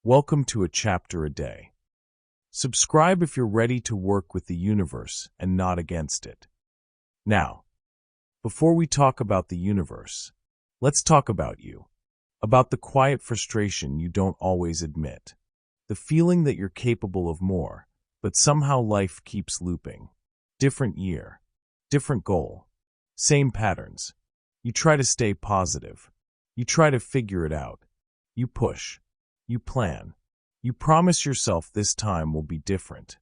Welcome to a chapter a day. Subscribe if you're ready to work with the universe and not against it. Now, before we talk about the universe, let's talk about you. About the quiet frustration you don't always admit. The feeling that you're capable of more, but somehow life keeps looping. Different year, different goal, same patterns. You try to stay positive. You try to figure it out. You push. You plan. You promise yourself this time will be different.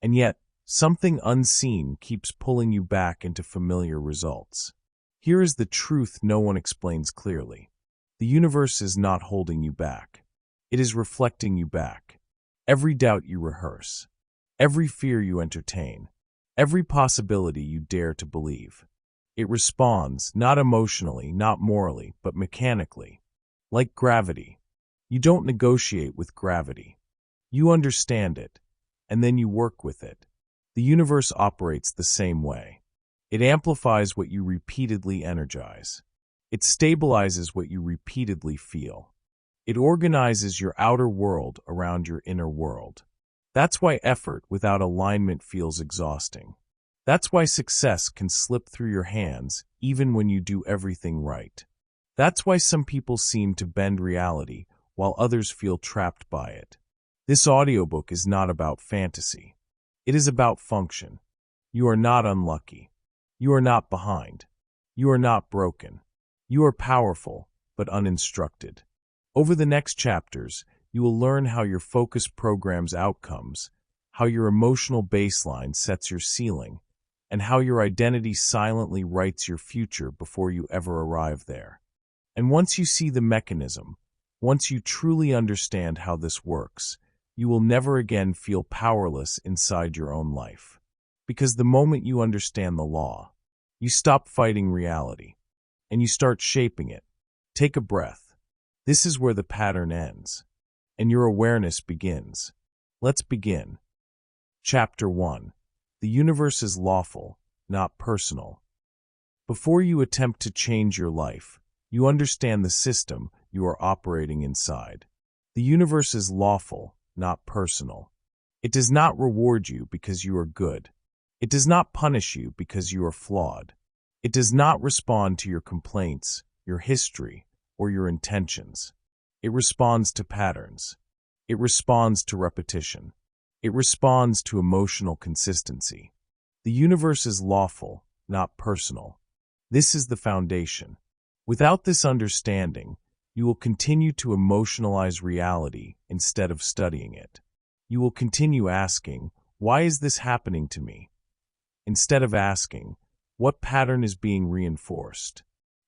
And yet, something unseen keeps pulling you back into familiar results. Here is the truth no one explains clearly. The universe is not holding you back. It is reflecting you back. Every doubt you rehearse. Every fear you entertain. Every possibility you dare to believe. It responds, not emotionally, not morally, but mechanically. Like gravity. You don't negotiate with gravity. You understand it, and then you work with it. The universe operates the same way. It amplifies what you repeatedly energize. It stabilizes what you repeatedly feel. It organizes your outer world around your inner world. That's why effort without alignment feels exhausting. That's why success can slip through your hands even when you do everything right. That's why some people seem to bend reality while others feel trapped by it. This audiobook is not about fantasy. It is about function. You are not unlucky. You are not behind. You are not broken. You are powerful, but uninstructed. Over the next chapters, you will learn how your focus programs outcomes, how your emotional baseline sets your ceiling, and how your identity silently writes your future before you ever arrive there. And once you see the mechanism, once you truly understand how this works, you will never again feel powerless inside your own life. Because the moment you understand the law, you stop fighting reality, and you start shaping it. Take a breath. This is where the pattern ends, and your awareness begins. Let's begin. Chapter 1. The universe is lawful, not personal. Before you attempt to change your life, you understand the system you are operating inside. The universe is lawful, not personal. It does not reward you because you are good. It does not punish you because you are flawed. It does not respond to your complaints, your history, or your intentions. It responds to patterns. It responds to repetition. It responds to emotional consistency. The universe is lawful, not personal. This is the foundation. Without this understanding, you will continue to emotionalize reality instead of studying it. You will continue asking, why is this happening to me? Instead of asking, what pattern is being reinforced?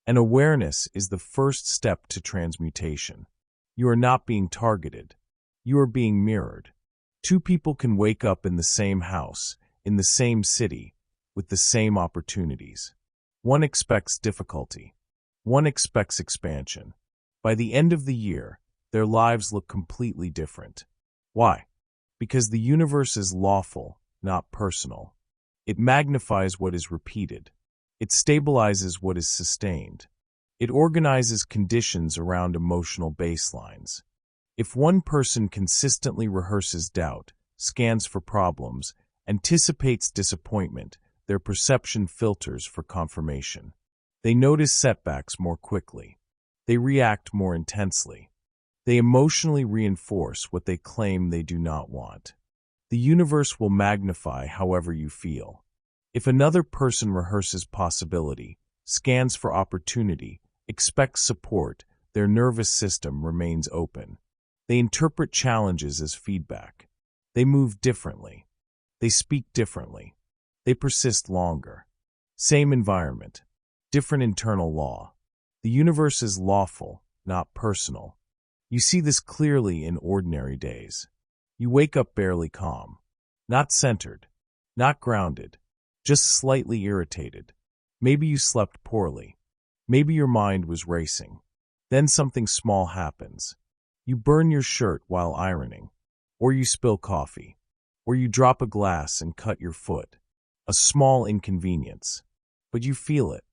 And awareness is the first step to transmutation. You are not being targeted. You are being mirrored. Two people can wake up in the same house, in the same city, with the same opportunities. One expects difficulty. One expects expansion. By the end of the year, their lives look completely different. Why? Because the universe is lawful, not personal. It magnifies what is repeated. It stabilizes what is sustained. It organizes conditions around emotional baselines. If one person consistently rehearses doubt, scans for problems, anticipates disappointment, their perception filters for confirmation. They notice setbacks more quickly. They react more intensely. They emotionally reinforce what they claim they do not want. The universe will magnify however you feel. If another person rehearses possibility, scans for opportunity, expects support, their nervous system remains open. They interpret challenges as feedback. They move differently. They speak differently. They persist longer. Same environment. Different internal law. The universe is lawful, not personal. You see this clearly in ordinary days. You wake up barely calm. Not centered. Not grounded. Just slightly irritated. Maybe you slept poorly. Maybe your mind was racing. Then something small happens. You burn your shirt while ironing. Or you spill coffee. Or you drop a glass and cut your foot. A small inconvenience. But you feel it.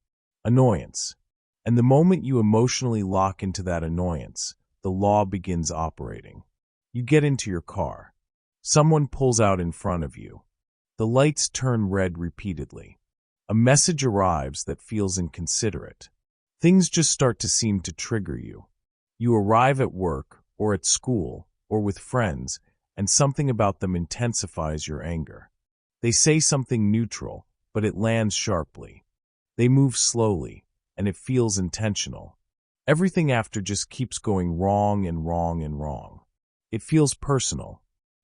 Annoyance. And the moment you emotionally lock into that annoyance, the law begins operating. You get into your car. Someone pulls out in front of you. The lights turn red repeatedly. A message arrives that feels inconsiderate. Things just start to seem to trigger you. You arrive at work, or at school, or with friends, and something about them intensifies your anger. They say something neutral, but it lands sharply. They move slowly, and it feels intentional. Everything after just keeps going wrong and wrong and wrong. It feels personal.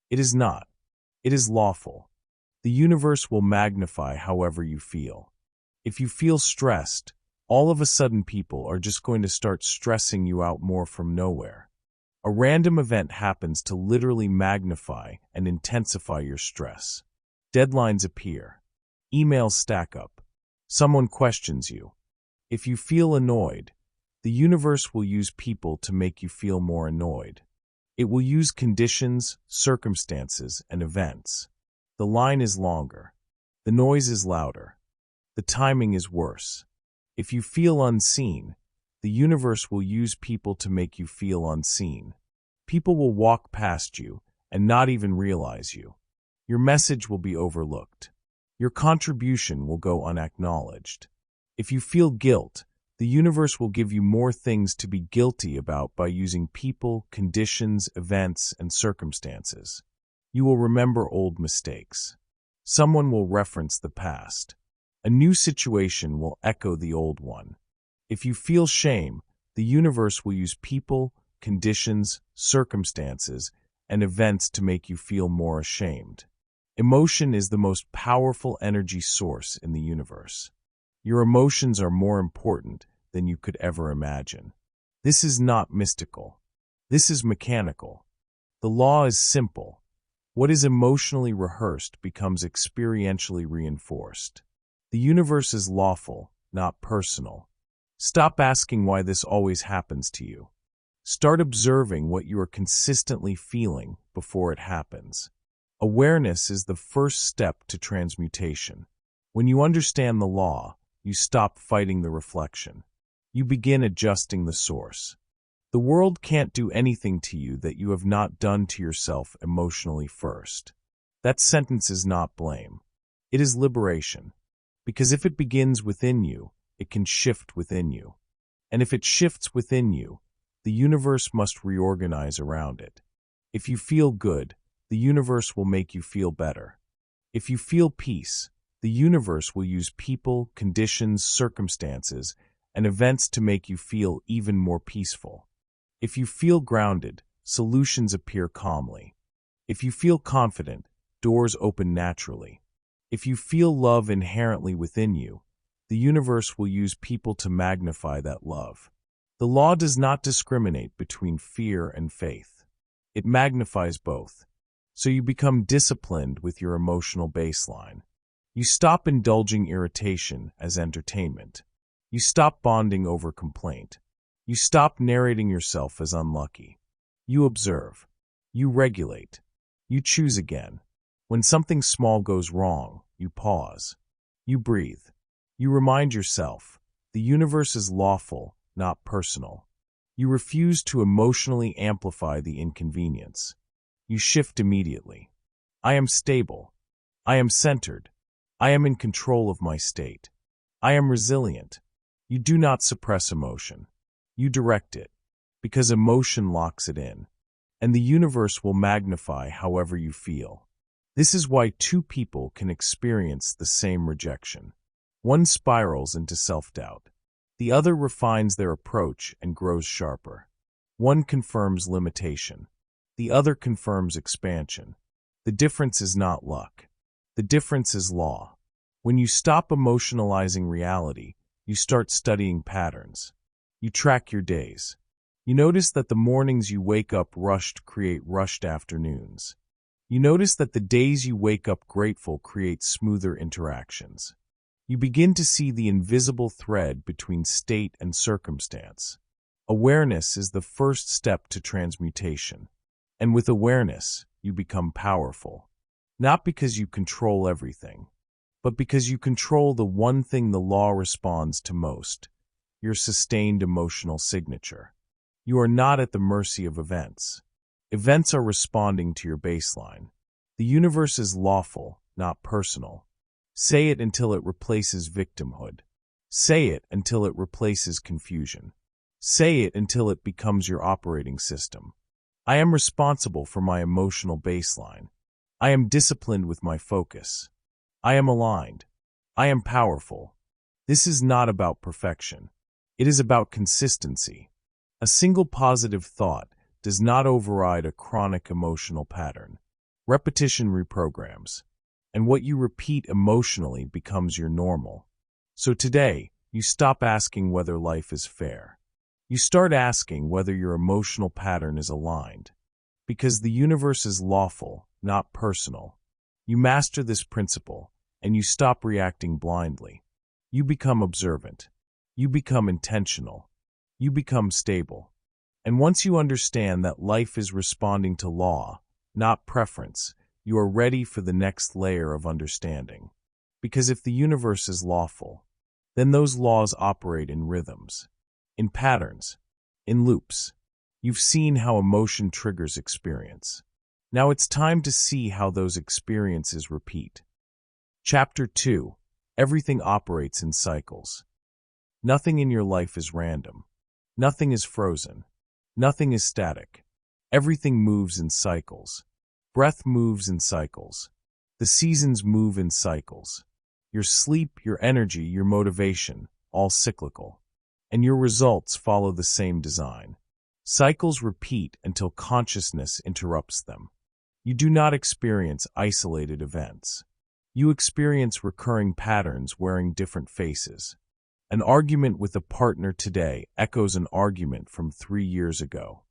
It is not. It is lawful. The universe will magnify however you feel. If you feel stressed, all of a sudden people are just going to start stressing you out more from nowhere. A random event happens to literally magnify and intensify your stress. Deadlines appear. Emails stack up. Someone questions you. If you feel annoyed, the universe will use people to make you feel more annoyed. It will use conditions, circumstances, and events. The line is longer. The noise is louder. The timing is worse. If you feel unseen, the universe will use people to make you feel unseen. People will walk past you and not even realize you. Your message will be overlooked. Your contribution will go unacknowledged. If you feel guilt, the universe will give you more things to be guilty about by using people, conditions, events, and circumstances. You will remember old mistakes. Someone will reference the past. A new situation will echo the old one. If you feel shame, the universe will use people, conditions, circumstances, and events to make you feel more ashamed. Emotion is the most powerful energy source in the universe. Your emotions are more important than you could ever imagine. This is not mystical. This is mechanical. The law is simple. What is emotionally rehearsed becomes experientially reinforced. The universe is lawful, not personal. Stop asking why this always happens to you. Start observing what you are consistently feeling before it happens. Awareness is the first step to transmutation. When you understand the law, you stop fighting the reflection. You begin adjusting the source. The world can't do anything to you that you have not done to yourself emotionally first. That sentence is not blame. It is liberation. Because if it begins within you, it can shift within you. And if it shifts within you, the universe must reorganize around it. If you feel good, the universe will make you feel better. If you feel peace, the universe will use people, conditions, circumstances, and events to make you feel even more peaceful. If you feel grounded, solutions appear calmly. If you feel confident, doors open naturally. If you feel love inherently within you, the universe will use people to magnify that love. The law does not discriminate between fear and faith. It magnifies both. So you become disciplined with your emotional baseline. You stop indulging irritation as entertainment. You stop bonding over complaint. You stop narrating yourself as unlucky. You observe. You regulate. You choose again. When something small goes wrong, you pause. You breathe. You remind yourself, the universe is lawful, not personal. You refuse to emotionally amplify the inconvenience. You shift immediately. I am stable. I am centered. I am in control of my state. I am resilient. You do not suppress emotion. You direct it, because emotion locks it in, and the universe will magnify however you feel. This is why two people can experience the same rejection. One spirals into self-doubt. The other refines their approach and grows sharper. One confirms limitation. The other confirms expansion. The difference is not luck. The difference is law. When you stop emotionalizing reality, you start studying patterns. You track your days. You notice that the mornings you wake up rushed create rushed afternoons. You notice that the days you wake up grateful create smoother interactions. You begin to see the invisible thread between state and circumstance. Awareness is the first step to transmutation. And with awareness, you become powerful. Not because you control everything, but because you control the one thing the law responds to most, your sustained emotional signature. You are not at the mercy of events. Events are responding to your baseline. The universe is lawful, not personal. Say it until it replaces victimhood. Say it until it replaces confusion. Say it until it becomes your operating system. I am responsible for my emotional baseline. I am disciplined with my focus. I am aligned. I am powerful. This is not about perfection. It is about consistency. A single positive thought does not override a chronic emotional pattern. Repetition reprograms, and what you repeat emotionally becomes your normal. So today, you stop asking whether life is fair. You start asking whether your emotional pattern is aligned. Because the universe is lawful, not personal. You master this principle, and you stop reacting blindly. You become observant. You become intentional. You become stable. And once you understand that life is responding to law, not preference, you are ready for the next layer of understanding. Because if the universe is lawful, then those laws operate in rhythms, in patterns, in loops. You've seen how emotion triggers experience. Now it's time to see how those experiences repeat. Chapter 2. Everything operates in cycles. Nothing in your life is random. Nothing is frozen. Nothing is static. Everything moves in cycles. Breath moves in cycles. The seasons move in cycles. Your sleep, your energy, your motivation, all cyclical. And your results follow the same design. Cycles repeat until consciousness interrupts them. You do not experience isolated events. You experience recurring patterns wearing different faces. An argument with a partner today echoes an argument from 3 years ago.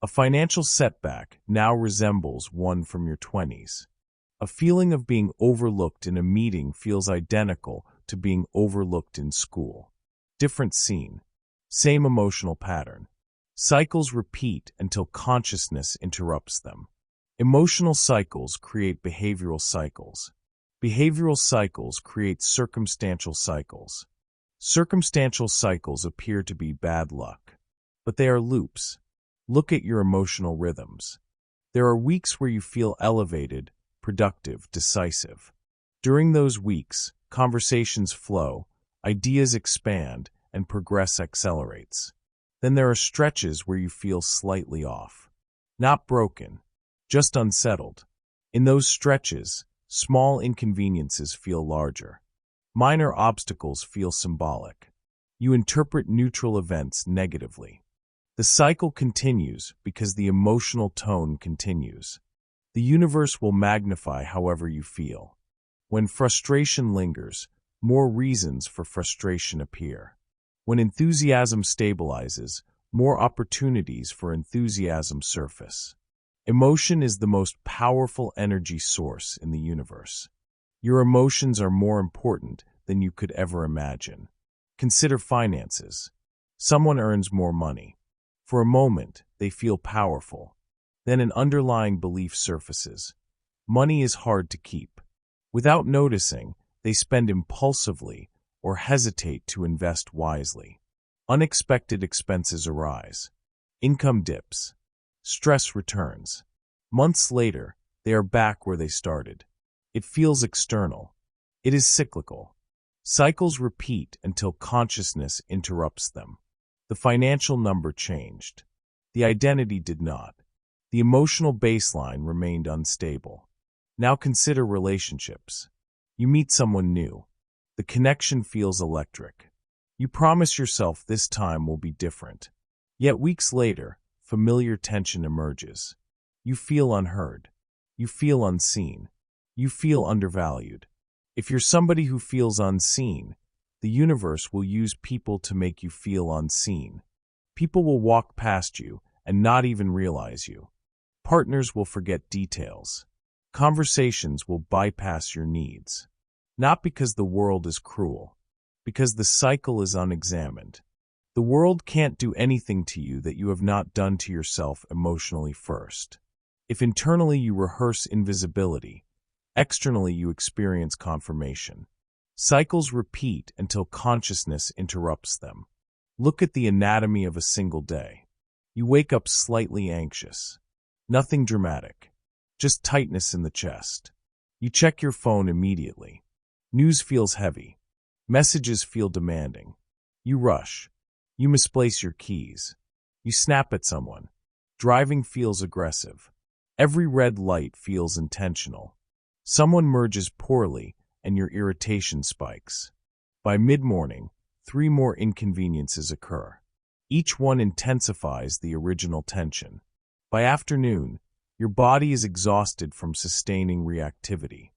A financial setback now resembles one from your 20s. A feeling of being overlooked in a meeting feels identical to being overlooked in school. Different scene. Same emotional pattern. Cycles repeat until consciousness interrupts them. Emotional cycles create behavioral cycles. Behavioral cycles create circumstantial cycles. Circumstantial cycles appear to be bad luck, but they are loops. Look at your emotional rhythms. There are weeks where you feel elevated, productive, decisive. During those weeks, conversations flow, ideas expand, and progress accelerates. Then there are stretches where you feel slightly off. Not broken, just unsettled. In those stretches, small inconveniences feel larger. Minor obstacles feel symbolic. You interpret neutral events negatively. The cycle continues because the emotional tone continues. The universe will magnify however you feel. When frustration lingers, more reasons for frustration appear. When enthusiasm stabilizes, more opportunities for enthusiasm surface. Emotion is the most powerful energy source in the universe. Your emotions are more important than you could ever imagine. Consider finances. Someone earns more money. For a moment, they feel powerful. Then an underlying belief surfaces. Money is hard to keep. Without noticing, they spend impulsively or hesitate to invest wisely. Unexpected expenses arise. Income dips. Stress returns. Months later, they are back where they started. It feels external. It is cyclical. Cycles repeat until consciousness interrupts them. The financial number changed. The identity did not. The emotional baseline remained unstable. Now consider relationships. You meet someone new. The connection feels electric. You promise yourself this time will be different. Yet weeks later, familiar tension emerges. You feel unheard. You feel unseen. You feel undervalued. If you're somebody who feels unseen, the universe will use people to make you feel unseen. People will walk past you and not even realize you. Partners will forget details. Conversations will bypass your needs. Not because the world is cruel, because the cycle is unexamined. The world can't do anything to you that you have not done to yourself emotionally first. If internally you rehearse invisibility, externally you experience confirmation. Cycles repeat until consciousness interrupts them. Look at the anatomy of a single day. You wake up slightly anxious. Nothing dramatic. Just tightness in the chest. You check your phone immediately. News feels heavy. Messages feel demanding. You rush. You misplace your keys. You snap at someone. Driving feels aggressive. Every red light feels intentional. Someone merges poorly, and your irritation spikes. By mid-morning, 3 more inconveniences occur. Each one intensifies the original tension. By afternoon, your body is exhausted from sustaining reactivity.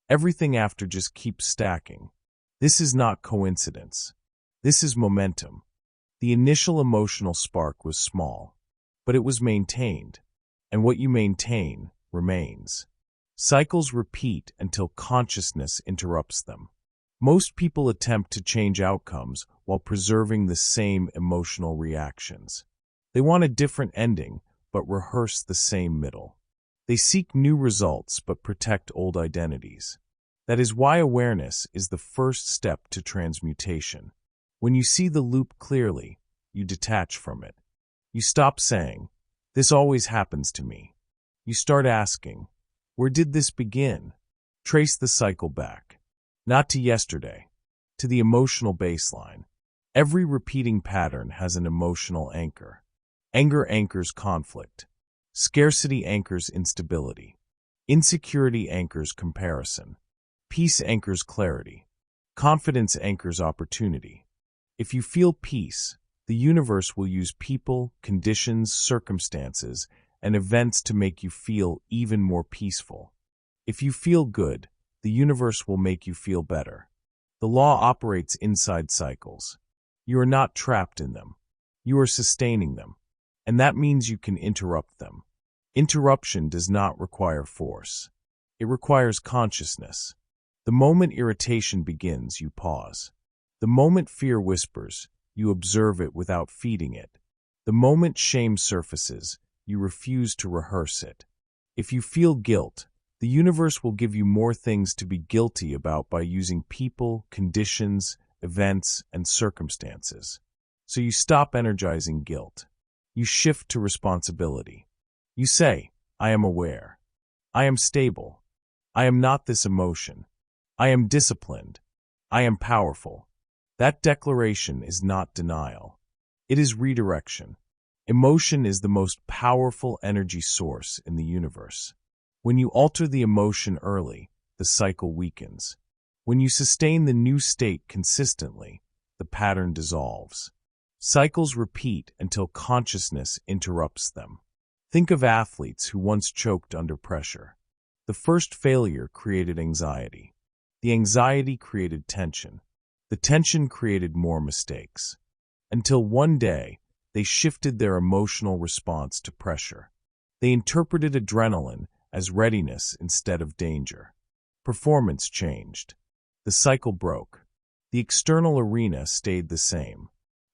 Everything after just keeps stacking. This is not coincidence. This is momentum. The initial emotional spark was small, but it was maintained, and what you maintain remains. Cycles repeat until consciousness interrupts them. Most people attempt to change outcomes while preserving the same emotional reactions. They want a different ending, but rehearse the same middle. They seek new results but protect old identities. That is why awareness is the first step to transmutation. When you see the loop clearly, you detach from it. You stop saying, "This always happens to me." You start asking, "Where did this begin?" Trace the cycle back. Not to yesterday, to the emotional baseline. Every repeating pattern has an emotional anchor. Anger anchors conflict. Scarcity anchors instability. Insecurity anchors comparison. Peace anchors clarity. Confidence anchors opportunity. If you feel peace, the universe will use people, conditions, circumstances, and events to make you feel even more peaceful. If you feel good, the universe will make you feel better. The law operates inside cycles. You are not trapped in them. You are sustaining them. And that means you can interrupt them. Interruption does not require force. It requires consciousness. The moment irritation begins, you pause. The moment fear whispers, you observe it without feeding it. The moment shame surfaces, you refuse to rehearse it. If you feel guilt, the universe will give you more things to be guilty about by using people, conditions, events, and circumstances. So you stop energizing guilt. You shift to responsibility. You say, "I am aware. I am stable. I am not this emotion. I am disciplined. I am powerful." That declaration is not denial. It is redirection. Emotion is the most powerful energy source in the universe. When you alter the emotion early, the cycle weakens. When you sustain the new state consistently, the pattern dissolves. Cycles repeat until consciousness interrupts them. Think of athletes who once choked under pressure. The first failure created anxiety. The anxiety created tension. The tension created more mistakes. Until one day, they shifted their emotional response to pressure. They interpreted adrenaline as readiness instead of danger. Performance changed. The cycle broke. The external arena stayed the same.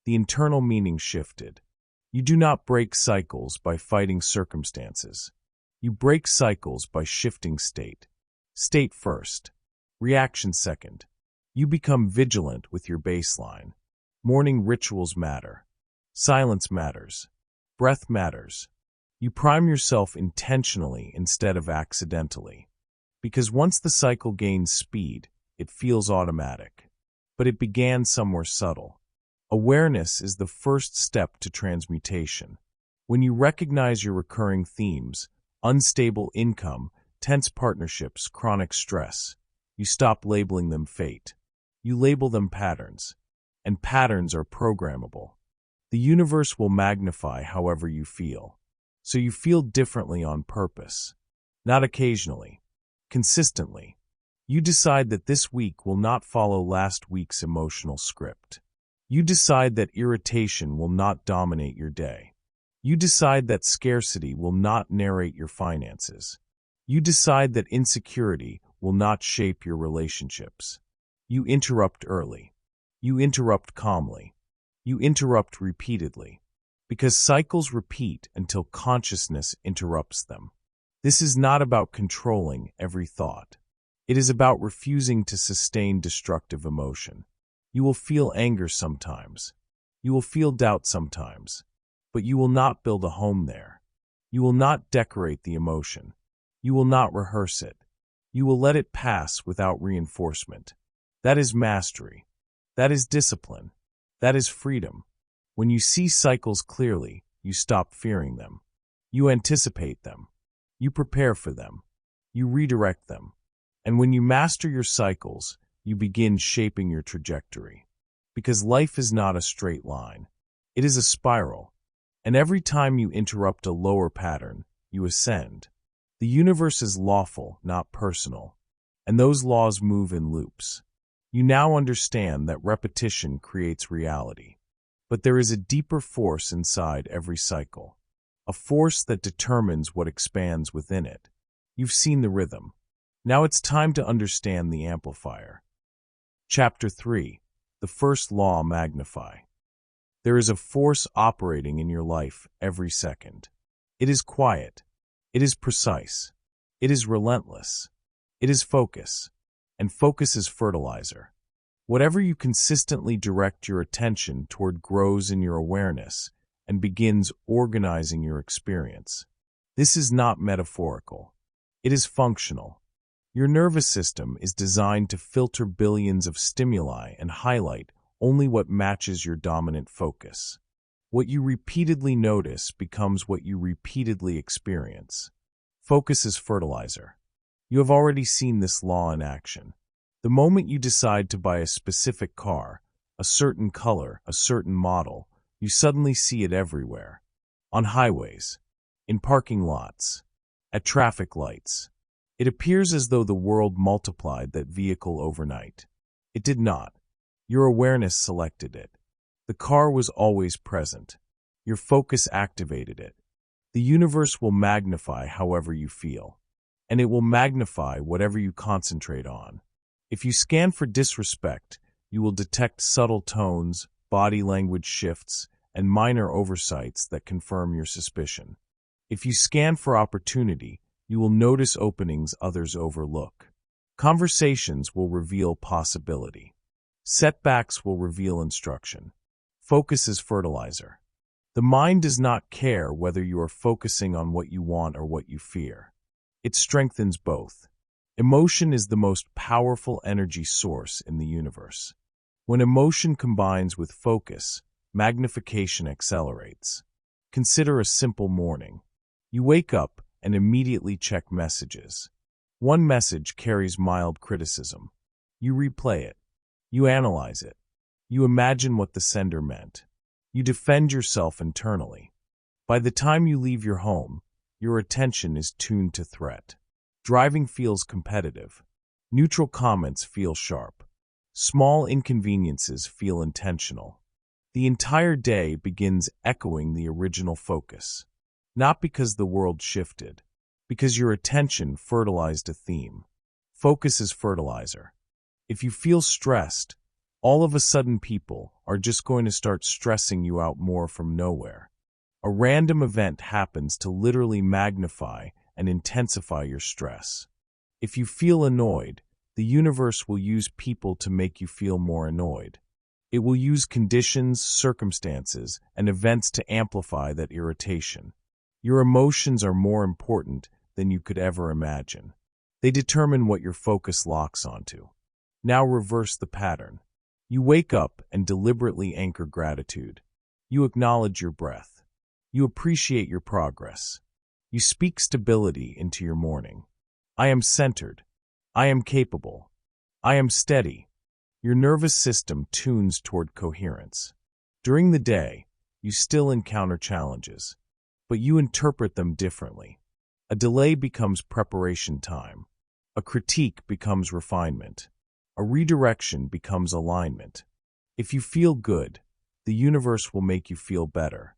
The internal meaning shifted. You do not break cycles by fighting circumstances. You break cycles by shifting state. State first. Reaction second. You become vigilant with your baseline. Morning rituals matter. Silence matters. Breath matters. You prime yourself intentionally instead of accidentally. Because once the cycle gains speed, it feels automatic. But it began somewhere subtle. Awareness is the first step to transmutation. When you recognize your recurring themes, unstable income, tense partnerships, chronic stress, you stop labeling them fate. You label them patterns. And patterns are programmable. The universe will magnify however you feel. So you feel differently on purpose. Not occasionally. Consistently. You decide that this week will not follow last week's emotional script. You decide that irritation will not dominate your day. You decide that scarcity will not narrate your finances. You decide that insecurity will not shape your relationships. You interrupt early. You interrupt calmly. You interrupt repeatedly. Because cycles repeat until consciousness interrupts them. This is not about controlling every thought. It is about refusing to sustain destructive emotion. You will feel anger sometimes. You will feel doubt sometimes. But you will not build a home there. You will not decorate the emotion. You will not rehearse it. You will let it pass without reinforcement. That is mastery. That is discipline. That is freedom. When you see cycles clearly, you stop fearing them. You anticipate them. You prepare for them. You redirect them. And when you master your cycles, you begin shaping your trajectory. Because life is not a straight line. It is a spiral. And every time you interrupt a lower pattern, you ascend. The universe is lawful, not personal. And those laws move in loops. You now understand that repetition creates reality. But there is a deeper force inside every cycle. A force that determines what expands within it. You've seen the rhythm. Now it's time to understand the amplifier. Chapter 3. The First Law: Magnify. There is a force operating in your life every second. It is quiet. It is precise. It is relentless. It is focus. And focus is fertilizer. Whatever you consistently direct your attention toward grows in your awareness and begins organizing your experience. This is not metaphorical. It is functional. Your nervous system is designed to filter billions of stimuli and highlight only what matches your dominant focus. What you repeatedly notice becomes what you repeatedly experience. Focus is fertilizer. You have already seen this law in action. The moment you decide to buy a specific car, a certain color, a certain model, you suddenly see it everywhere. On highways, in parking lots, at traffic lights. It appears as though the world multiplied that vehicle overnight. It did not. Your awareness selected it. The car was always present. Your focus activated it. The universe will magnify however you feel, and it will magnify whatever you concentrate on. If you scan for disrespect, you will detect subtle tones, body language shifts, and minor oversights that confirm your suspicion. If you scan for opportunity, you will notice openings others overlook. Conversations will reveal possibility. Setbacks will reveal instruction. Focus is fertilizer. The mind does not care whether you are focusing on what you want or what you fear. It strengthens both. Emotion is the most powerful energy source in the universe. When emotion combines with focus, magnification accelerates. Consider a simple morning. You wake up and immediately check messages. One message carries mild criticism. You replay it. You analyze it. You imagine what the sender meant. You defend yourself internally. By the time you leave your home, your attention is tuned to threat. Driving feels competitive. Neutral comments feel sharp. Small inconveniences feel intentional. The entire day begins echoing the original focus. Not because the world shifted, because your attention fertilized a theme. Focus is fertilizer. If you feel stressed, all of a sudden people are just going to start stressing you out more from nowhere. A random event happens to literally magnify and intensify your stress. If you feel annoyed, the universe will use people to make you feel more annoyed. It will use conditions, circumstances, and events to amplify that irritation. Your emotions are more important than you could ever imagine. They determine what your focus locks onto. Now reverse the pattern. You wake up and deliberately anchor gratitude. You acknowledge your breath. You appreciate your progress. You speak stability into your morning. I am centered. I am capable. I am steady. Your nervous system tunes toward coherence. During the day, you still encounter challenges, but you interpret them differently. A delay becomes preparation time. A critique becomes refinement. A redirection becomes alignment. If you feel good, the universe will make you feel better.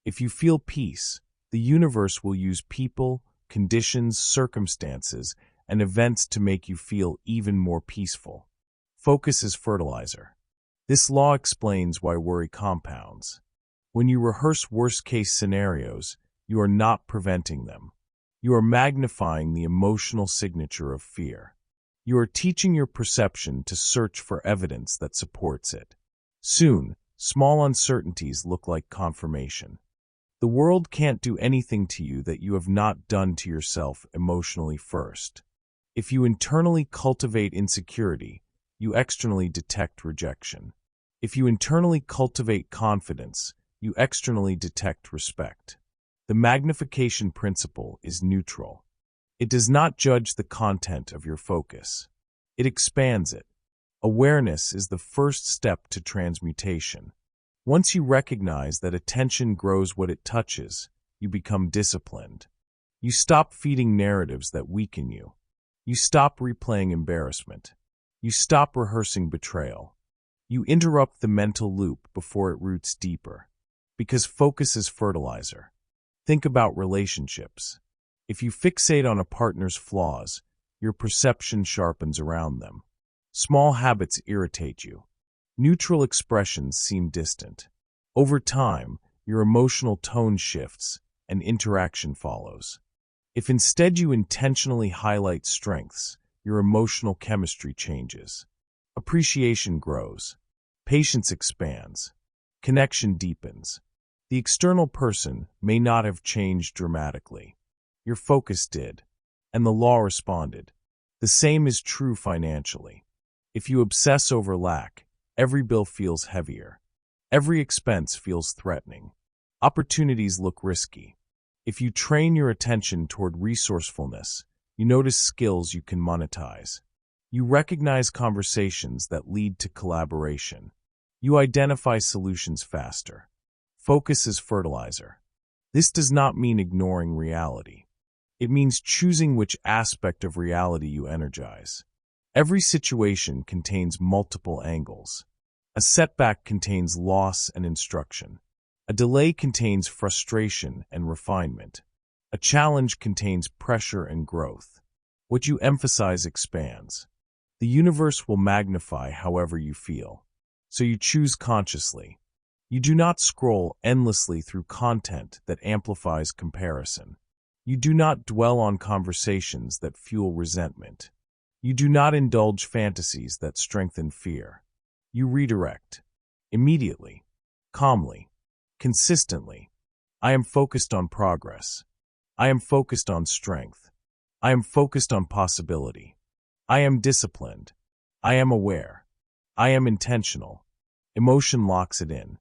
If you feel peace, the universe will use people, conditions, circumstances, and events to make you feel even more peaceful. Focus is fertilizer. This law explains why worry compounds. When you rehearse worst-case scenarios, you are not preventing them. You are magnifying the emotional signature of fear. You are teaching your perception to search for evidence that supports it. Soon, small uncertainties look like confirmation. The world can't do anything to you that you have not done to yourself emotionally first. If you internally cultivate insecurity, you externally detect rejection. If you internally cultivate confidence, you externally detect respect. The magnification principle is neutral. It does not judge the content of your focus. It expands it. Awareness is the first step to transmutation. Once you recognize that attention grows what it touches, you become disciplined. You stop feeding narratives that weaken you. You stop replaying embarrassment. You stop rehearsing betrayal. You interrupt the mental loop before it roots deeper. Because focus is fertilizer. Think about relationships. If you fixate on a partner's flaws, your perception sharpens around them. Small habits irritate you. Neutral expressions seem distant. Over time, your emotional tone shifts and interaction follows. If instead you intentionally highlight strengths, your emotional chemistry changes. Appreciation grows. Patience expands. Connection deepens. The external person may not have changed dramatically. Your focus did, and the law responded. The same is true financially. If you obsess over lack, every bill feels heavier. Every expense feels threatening. Opportunities look risky. If you train your attention toward resourcefulness, you notice skills you can monetize. You recognize conversations that lead to collaboration. You identify solutions faster. Focus is fertilizer. This does not mean ignoring reality. It means choosing which aspect of reality you energize. Every situation contains multiple angles. A setback contains loss and instruction. A delay contains frustration and refinement. A challenge contains pressure and growth. What you emphasize expands. The universe will magnify however you feel. So you choose consciously. You do not scroll endlessly through content that amplifies comparison. You do not dwell on conversations that fuel resentment. You do not indulge fantasies that strengthen fear. You redirect. Immediately. Calmly. Consistently. I am focused on progress. I am focused on strength. I am focused on possibility. I am disciplined. I am aware. I am intentional. Emotion locks it in.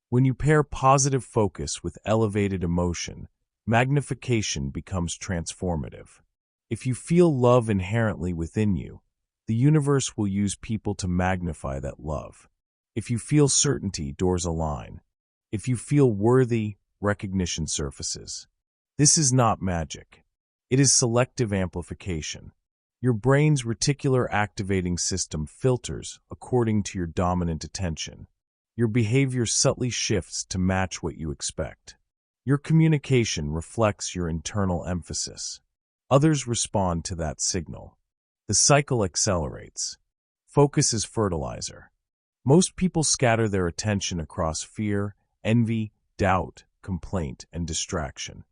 When you pair positive focus with elevated emotion, magnification becomes transformative. If you feel love inherently within you, the universe will use people to magnify that love. If you feel certainty, doors align. If you feel worthy, recognition surfaces. This is not magic. It is selective amplification. Your brain's reticular activating system filters according to your dominant attention. Your behavior subtly shifts to match what you expect. Your communication reflects your internal emphasis. Others respond to that signal. The cycle accelerates. Focus is fertilizer. Most people scatter their attention across fear, envy, doubt, complaint, and distraction.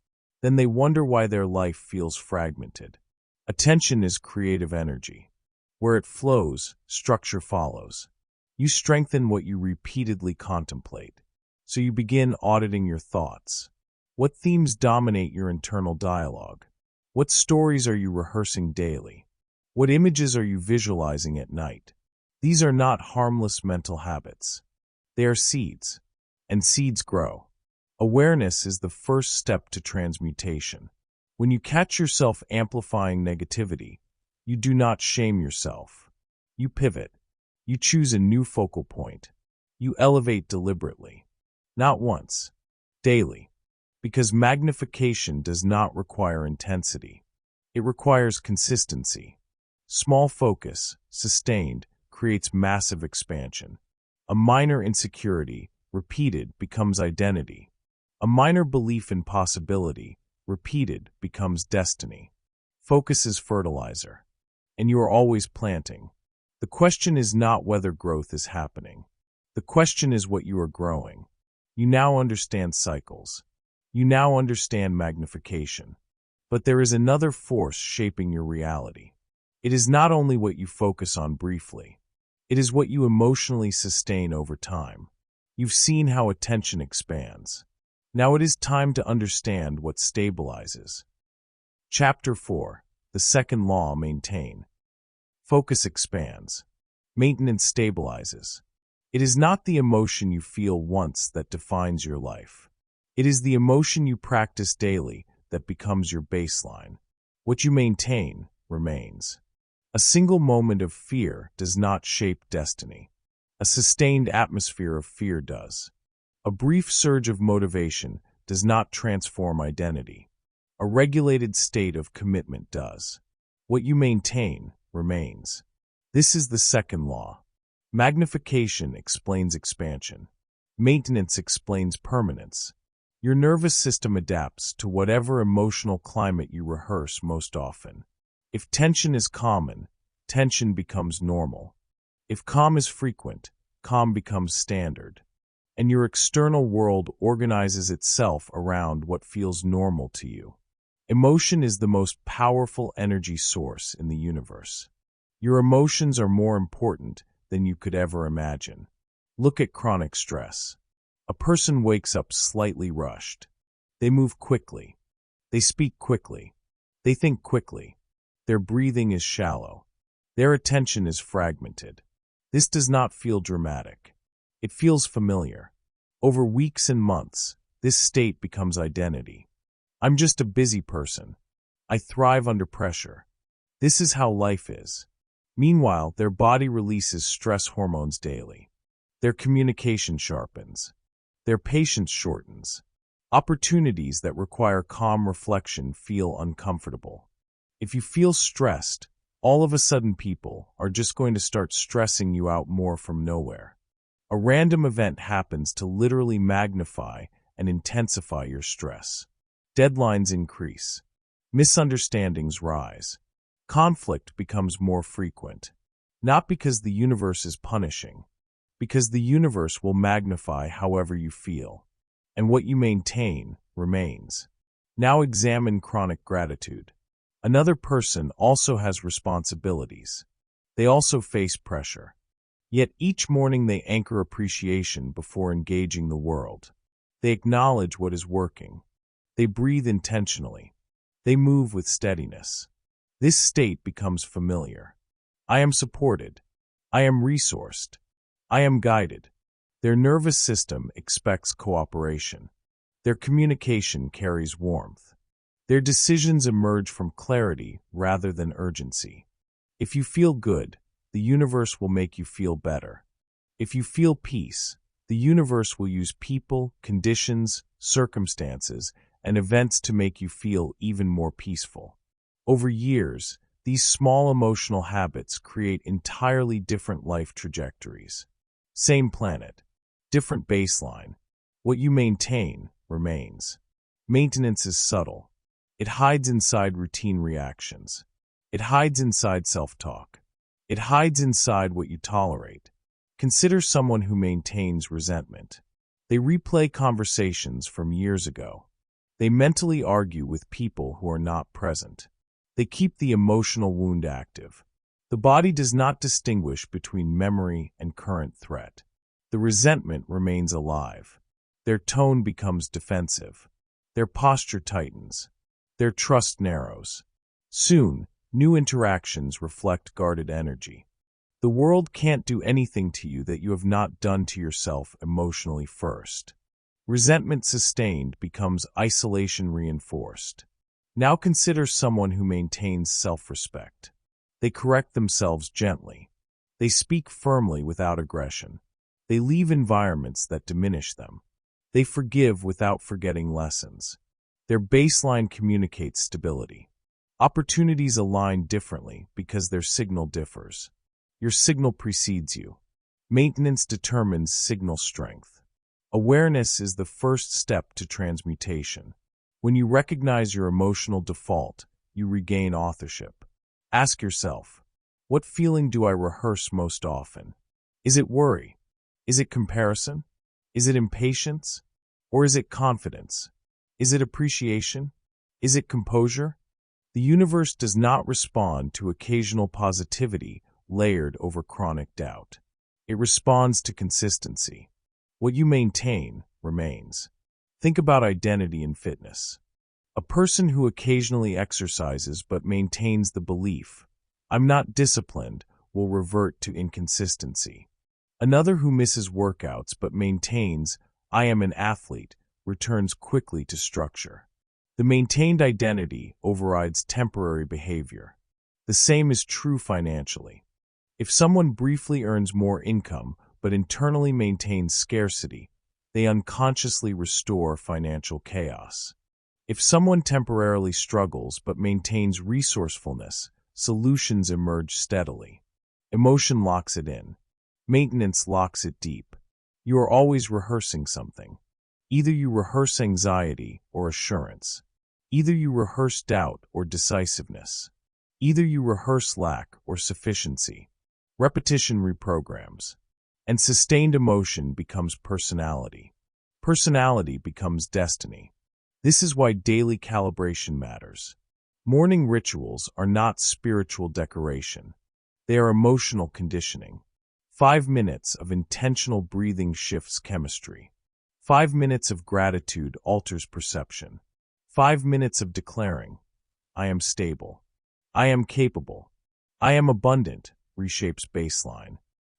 Then they wonder why their life feels fragmented. Attention is creative energy. Where it flows, structure follows. You strengthen what you repeatedly contemplate. So you begin auditing your thoughts. What themes dominate your internal dialogue? What stories are you rehearsing daily? What images are you visualizing at night? These are not harmless mental habits. They are seeds, and seeds grow. Awareness is the first step to transmutation. When you catch yourself amplifying negativity, you do not shame yourself. You pivot. You choose a new focal point. You elevate deliberately. Not once, daily. Because magnification does not require intensity. It requires consistency. Small focus, sustained, creates massive expansion. A minor insecurity, repeated, becomes identity. A minor belief in possibility, repeated, becomes destiny. Focus is fertilizer. And you are always planting. The question is not whether growth is happening. The question is what you are growing. You now understand cycles. You now understand magnification. But there is another force shaping your reality. It is not only what you focus on briefly. It is what you emotionally sustain over time. You've seen how attention expands. Now it is time to understand what stabilizes. Chapter 4. The second law: maintain. Focus expands. Maintenance stabilizes. It is not the emotion you feel once that defines your life. It is the emotion you practice daily that becomes your baseline. What you maintain remains. A single moment of fear does not shape destiny. A sustained atmosphere of fear does. A brief surge of motivation does not transform identity. A regulated state of commitment does. What you maintain remains. This is the second law. Magnification explains expansion. Maintenance explains permanence. Your nervous system adapts to whatever emotional climate you rehearse most often. If tension is common, tension becomes normal. If calm is frequent, calm becomes standard. And your external world organizes itself around what feels normal to you. Emotion is the most powerful energy source in the universe. Your emotions are more important than you could ever imagine. Look at chronic stress. A person wakes up slightly rushed. They move quickly. They speak quickly. They think quickly. Their breathing is shallow. Their attention is fragmented. This does not feel dramatic. It feels familiar. Over weeks and months, this state becomes identity. I'm just a busy person. I thrive under pressure. This is how life is. Meanwhile, their body releases stress hormones daily. Their communication sharpens. Their patience shortens. Opportunities that require calm reflection feel uncomfortable. If you feel stressed, all of a sudden people are just going to start stressing you out more from nowhere. A random event happens to literally magnify and intensify your stress. Deadlines increase. Misunderstandings rise. Conflict becomes more frequent. Not because the universe is punishing, because the universe will magnify however you feel. And what you maintain remains. Now examine chronic gratitude. Another person also has responsibilities. They also face pressure. Yet each morning they anchor appreciation before engaging the world. They acknowledge what is working. They breathe intentionally. They move with steadiness. This state becomes familiar. I am supported. I am resourced. I am guided. Their nervous system expects cooperation. Their communication carries warmth. Their decisions emerge from clarity rather than urgency. If you feel good, the universe will make you feel better. If you feel peace, the universe will use people, conditions, circumstances, and events to make you feel even more peaceful. Over years, these small emotional habits create entirely different life trajectories. Same planet, different baseline. What you maintain remains. Maintenance is subtle. It hides inside routine reactions. It hides inside self-talk. It hides inside what you tolerate. Consider someone who maintains resentment. They replay conversations from years ago. They mentally argue with people who are not present. They keep the emotional wound active. The body does not distinguish between memory and current threat. The resentment remains alive. Their tone becomes defensive. Their posture tightens. Their trust narrows. Soon, new interactions reflect guarded energy. The world can't do anything to you that you have not done to yourself emotionally first. Resentment sustained becomes isolation reinforced. Now consider someone who maintains self-respect. They correct themselves gently. They speak firmly without aggression. They leave environments that diminish them. They forgive without forgetting lessons. Their baseline communicates stability. Opportunities align differently because their signal differs. Your signal precedes you. Maintenance determines signal strength. Awareness is the first step to transmutation. When you recognize your emotional default, you regain authorship. Ask yourself, what feeling do I rehearse most often? Is it worry? Is it comparison? Is it impatience? Or is it confidence? Is it appreciation? Is it composure? The universe does not respond to occasional positivity layered over chronic doubt. It responds to consistency. What you maintain remains. Think about identity in fitness. A person who occasionally exercises but maintains the belief, "I'm not disciplined," will revert to inconsistency. Another who misses workouts but maintains, "I am an athlete," returns quickly to structure. The maintained identity overrides temporary behavior. The same is true financially. If someone briefly earns more income but internally maintains scarcity, they unconsciously restore financial chaos. If someone temporarily struggles but maintains resourcefulness, solutions emerge steadily. Emotion locks it in. Maintenance locks it deep. You are always rehearsing something. Either you rehearse anxiety or assurance. Either you rehearse doubt or decisiveness. Either you rehearse lack or sufficiency. Repetition reprograms. And sustained emotion becomes personality. Personality becomes destiny. This is why daily calibration matters. Morning rituals are not spiritual decoration. They are emotional conditioning. 5 minutes of intentional breathing shifts chemistry. 5 minutes of gratitude alters perception. 5 minutes of declaring, "I am stable. I am capable. I am abundant," reshapes baseline.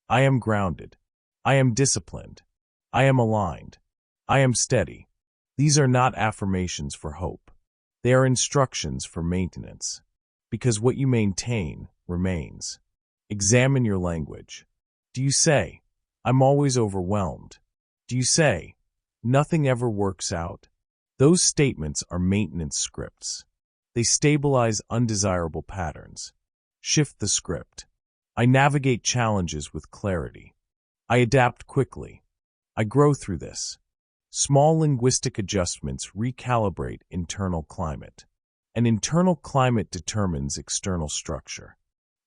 I am grounded. I am disciplined. I am aligned. I am steady. These are not affirmations for hope. They are instructions for maintenance. Because what you maintain remains. Examine your language. Do you say, "I'm always overwhelmed"? Do you say, "Nothing ever works out"? Those statements are maintenance scripts. They stabilize undesirable patterns. Shift the script. I navigate challenges with clarity. I adapt quickly. I grow through this. Small linguistic adjustments recalibrate internal climate. And internal climate determines external structure.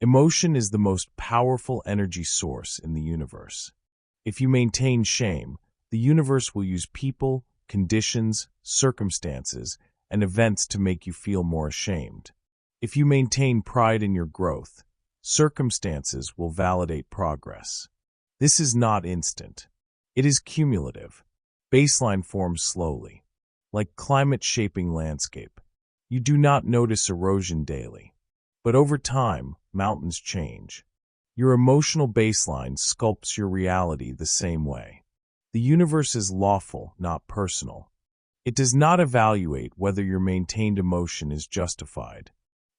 Emotion is the most powerful energy source in the universe. If you maintain shame, the universe will use people, conditions, circumstances, and events to make you feel more ashamed. If you maintain pride in your growth, circumstances will validate progress. This is not instant. It is cumulative. Baseline forms slowly. Like climate shaping landscape. You do not notice erosion daily. But over time, mountains change. Your emotional baseline sculpts your reality the same way. The universe is lawful, not personal. It does not evaluate whether your maintained emotion is justified.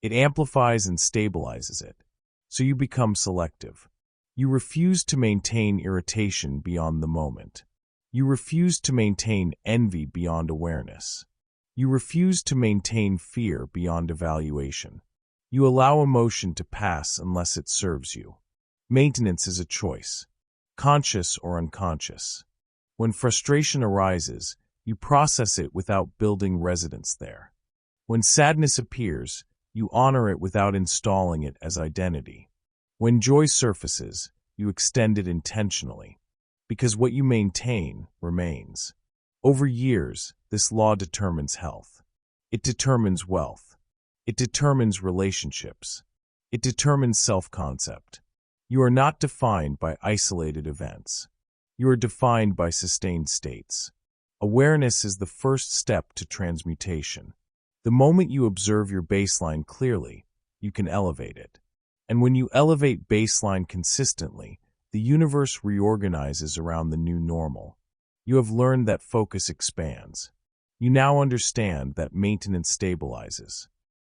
It amplifies and stabilizes it. So you become selective. You refuse to maintain irritation beyond the moment. You refuse to maintain envy beyond awareness. You refuse to maintain fear beyond evaluation. You allow emotion to pass unless it serves you. Maintenance is a choice, conscious or unconscious. When frustration arises, you process it without building residence there. When sadness appears, you honor it without installing it as identity. When joy surfaces, you extend it intentionally. Because what you maintain remains. Over years, this law determines health. It determines wealth. It determines relationships. It determines self-concept. You are not defined by isolated events. You are defined by sustained states. Awareness is the first step to transmutation. The moment you observe your baseline clearly, you can elevate it. And when you elevate baseline consistently, the universe reorganizes around the new normal. You have learned that focus expands. You now understand that maintenance stabilizes.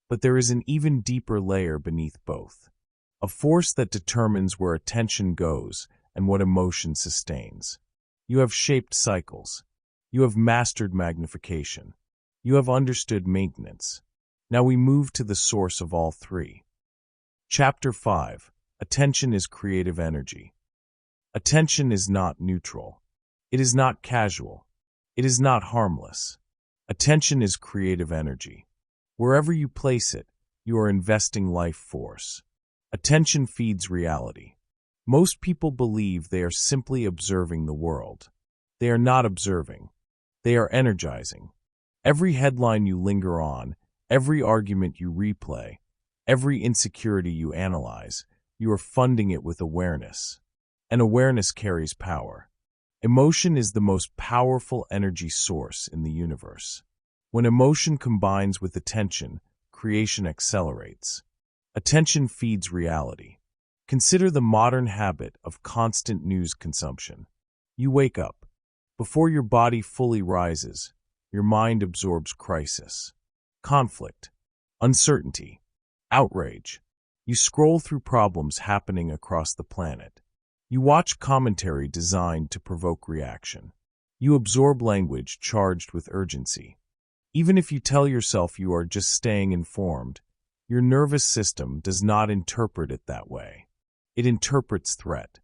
But there is an even deeper layer beneath both. A force that determines where attention goes and what emotion sustains. You have shaped cycles. You have mastered magnification. You have understood maintenance. Now we move to the source of all three. Chapter 5. Attention is creative energy. Attention is not neutral. It is not casual. It is not harmless. Attention is creative energy. Wherever you place it, you are investing life force. Attention feeds reality. Most people believe they are simply observing the world. They are not observing. They are energizing. Every headline you linger on, every argument you replay, every insecurity you analyze, you are funding it with awareness. And awareness carries power. Emotion is the most powerful energy source in the universe. When emotion combines with attention, creation accelerates. Attention feeds reality. Consider the modern habit of constant news consumption. You wake up. Before your body fully rises, your mind absorbs crisis, conflict, uncertainty, outrage. You scroll through problems happening across the planet. You watch commentary designed to provoke reaction. You absorb language charged with urgency. Even if you tell yourself you are just staying informed, your nervous system does not interpret it that way. It interprets threat.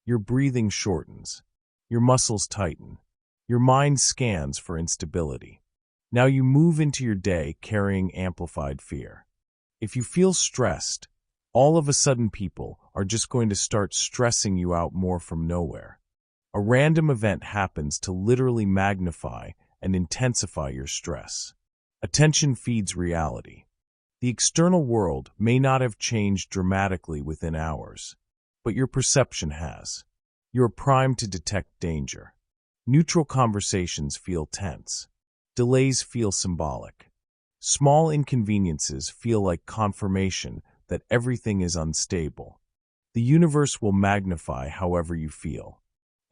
Your breathing shortens. Your muscles tighten. Your mind scans for instability. Now you move into your day carrying amplified fear. If you feel stressed, all of a sudden people are just going to start stressing you out more from nowhere. A random event happens to literally magnify and intensify your stress. Attention feeds reality. The external world may not have changed dramatically within hours, but your perception has. You are primed to detect danger. Neutral conversations feel tense. Delays feel symbolic. Small inconveniences feel like confirmation that everything is unstable. The universe will magnify however you feel,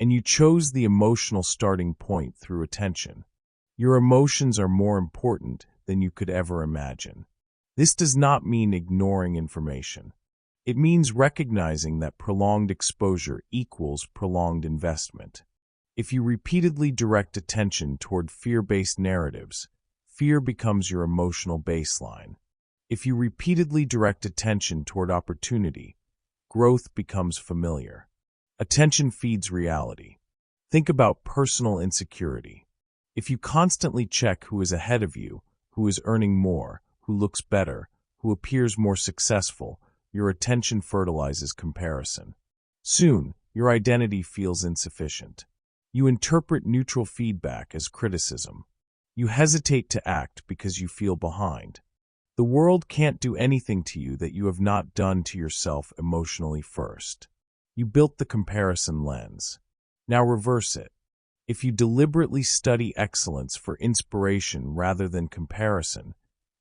and you chose the emotional starting point through attention. Your emotions are more important than you could ever imagine. This does not mean ignoring information. It means recognizing that prolonged exposure equals prolonged investment. If you repeatedly direct attention toward fear-based narratives, fear becomes your emotional baseline. If you repeatedly direct attention toward opportunity, growth becomes familiar. Attention feeds reality. Think about personal insecurity. If you constantly check who is ahead of you, who is earning more, who looks better, who appears more successful, your attention fertilizes comparison. Soon, your identity feels insufficient. You interpret neutral feedback as criticism. You hesitate to act because you feel behind. The world can't do anything to you that you have not done to yourself emotionally first. You built the comparison lens. Now reverse it. If you deliberately study excellence for inspiration rather than comparison,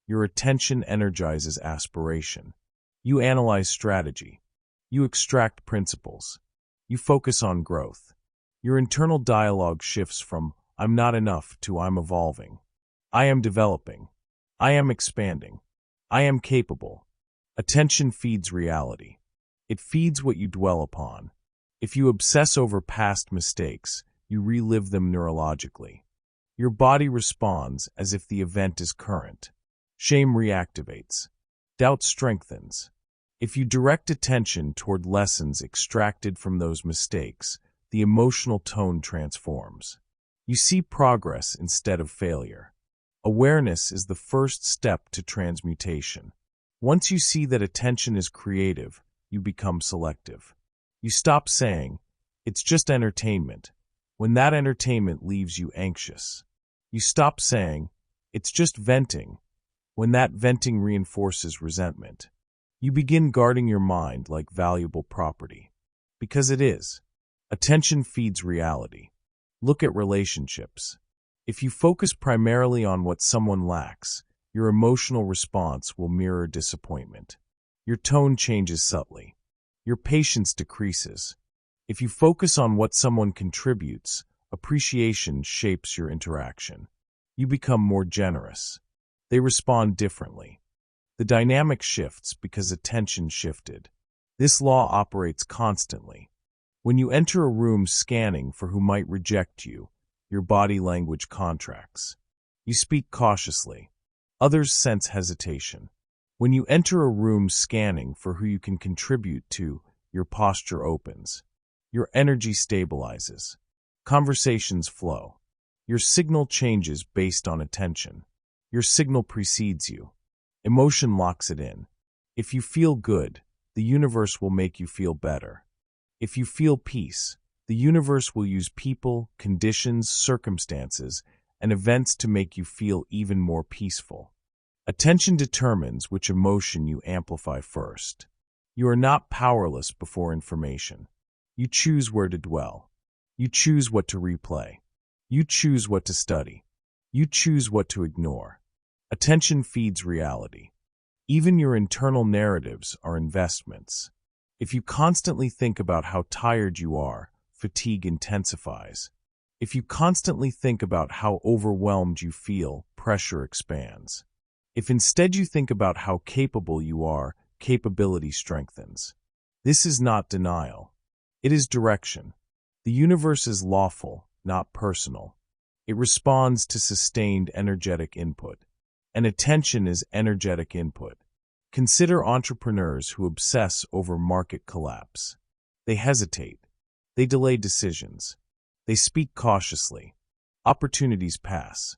your attention energizes aspiration. You analyze strategy. You extract principles. You focus on growth. Your internal dialogue shifts from "I'm not enough" to "I'm evolving." I am developing. I am expanding. I am capable. Attention feeds reality. It feeds what you dwell upon. If you obsess over past mistakes, you relive them neurologically. Your body responds as if the event is current. Shame reactivates. Doubt strengthens. If you direct attention toward lessons extracted from those mistakes, the emotional tone transforms. You see progress instead of failure. Awareness is the first step to transmutation. Once you see that attention is creative, you become selective. You stop saying, "It's just entertainment," when that entertainment leaves you anxious. You stop saying, "It's just venting," when that venting reinforces resentment. You begin guarding your mind like valuable property. Because it is. Attention feeds reality. Look at relationships. If you focus primarily on what someone lacks, your emotional response will mirror disappointment. Your tone changes subtly. Your patience decreases. If you focus on what someone contributes, appreciation shapes your interaction. You become more generous. They respond differently. The dynamic shifts because attention shifted. This law operates constantly. When you enter a room scanning for who might reject you, your body language contracts. You speak cautiously. Others sense hesitation. When you enter a room scanning for who you can contribute to, your posture opens. Your energy stabilizes. Conversations flow. Your signal changes based on attention. Your signal precedes you. Emotion locks it in. If you feel good, the universe will make you feel better. If you feel peace, the universe will use people, conditions, circumstances, and events to make you feel even more peaceful. Attention determines which emotion you amplify first. You are not powerless before information. You choose where to dwell. You choose what to replay. You choose what to study. You choose what to ignore. Attention feeds reality. Even your internal narratives are investments. If you constantly think about how tired you are, fatigue intensifies. If you constantly think about how overwhelmed you feel, pressure expands. If instead you think about how capable you are, capability strengthens. This is not denial. It is direction. The universe is lawful, not personal. It responds to sustained energetic input. And attention is energetic input. Consider entrepreneurs who obsess over market collapse. They hesitate. They delay decisions. They speak cautiously. Opportunities pass.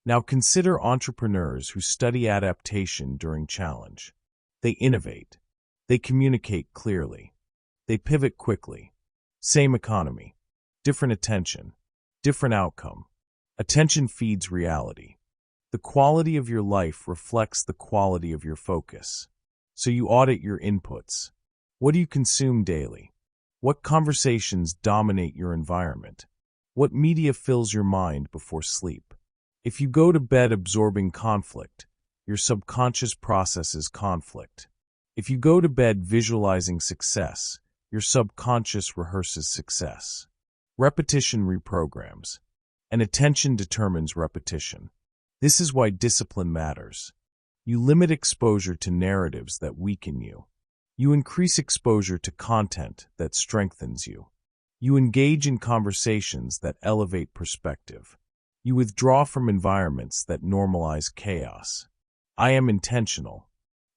Now consider entrepreneurs who study adaptation during challenge. They innovate. They communicate clearly. They pivot quickly. Same economy. Different attention. Different outcome. Attention feeds reality. The quality of your life reflects the quality of your focus. So you audit your inputs. What do you consume daily? What conversations dominate your environment? What media fills your mind before sleep? If you go to bed absorbing conflict, your subconscious processes conflict. If you go to bed visualizing success, your subconscious rehearses success. Repetition reprograms, and attention determines repetition. This is why discipline matters. You limit exposure to narratives that weaken you. You increase exposure to content that strengthens you. You engage in conversations that elevate perspective. You withdraw from environments that normalize chaos. I am intentional.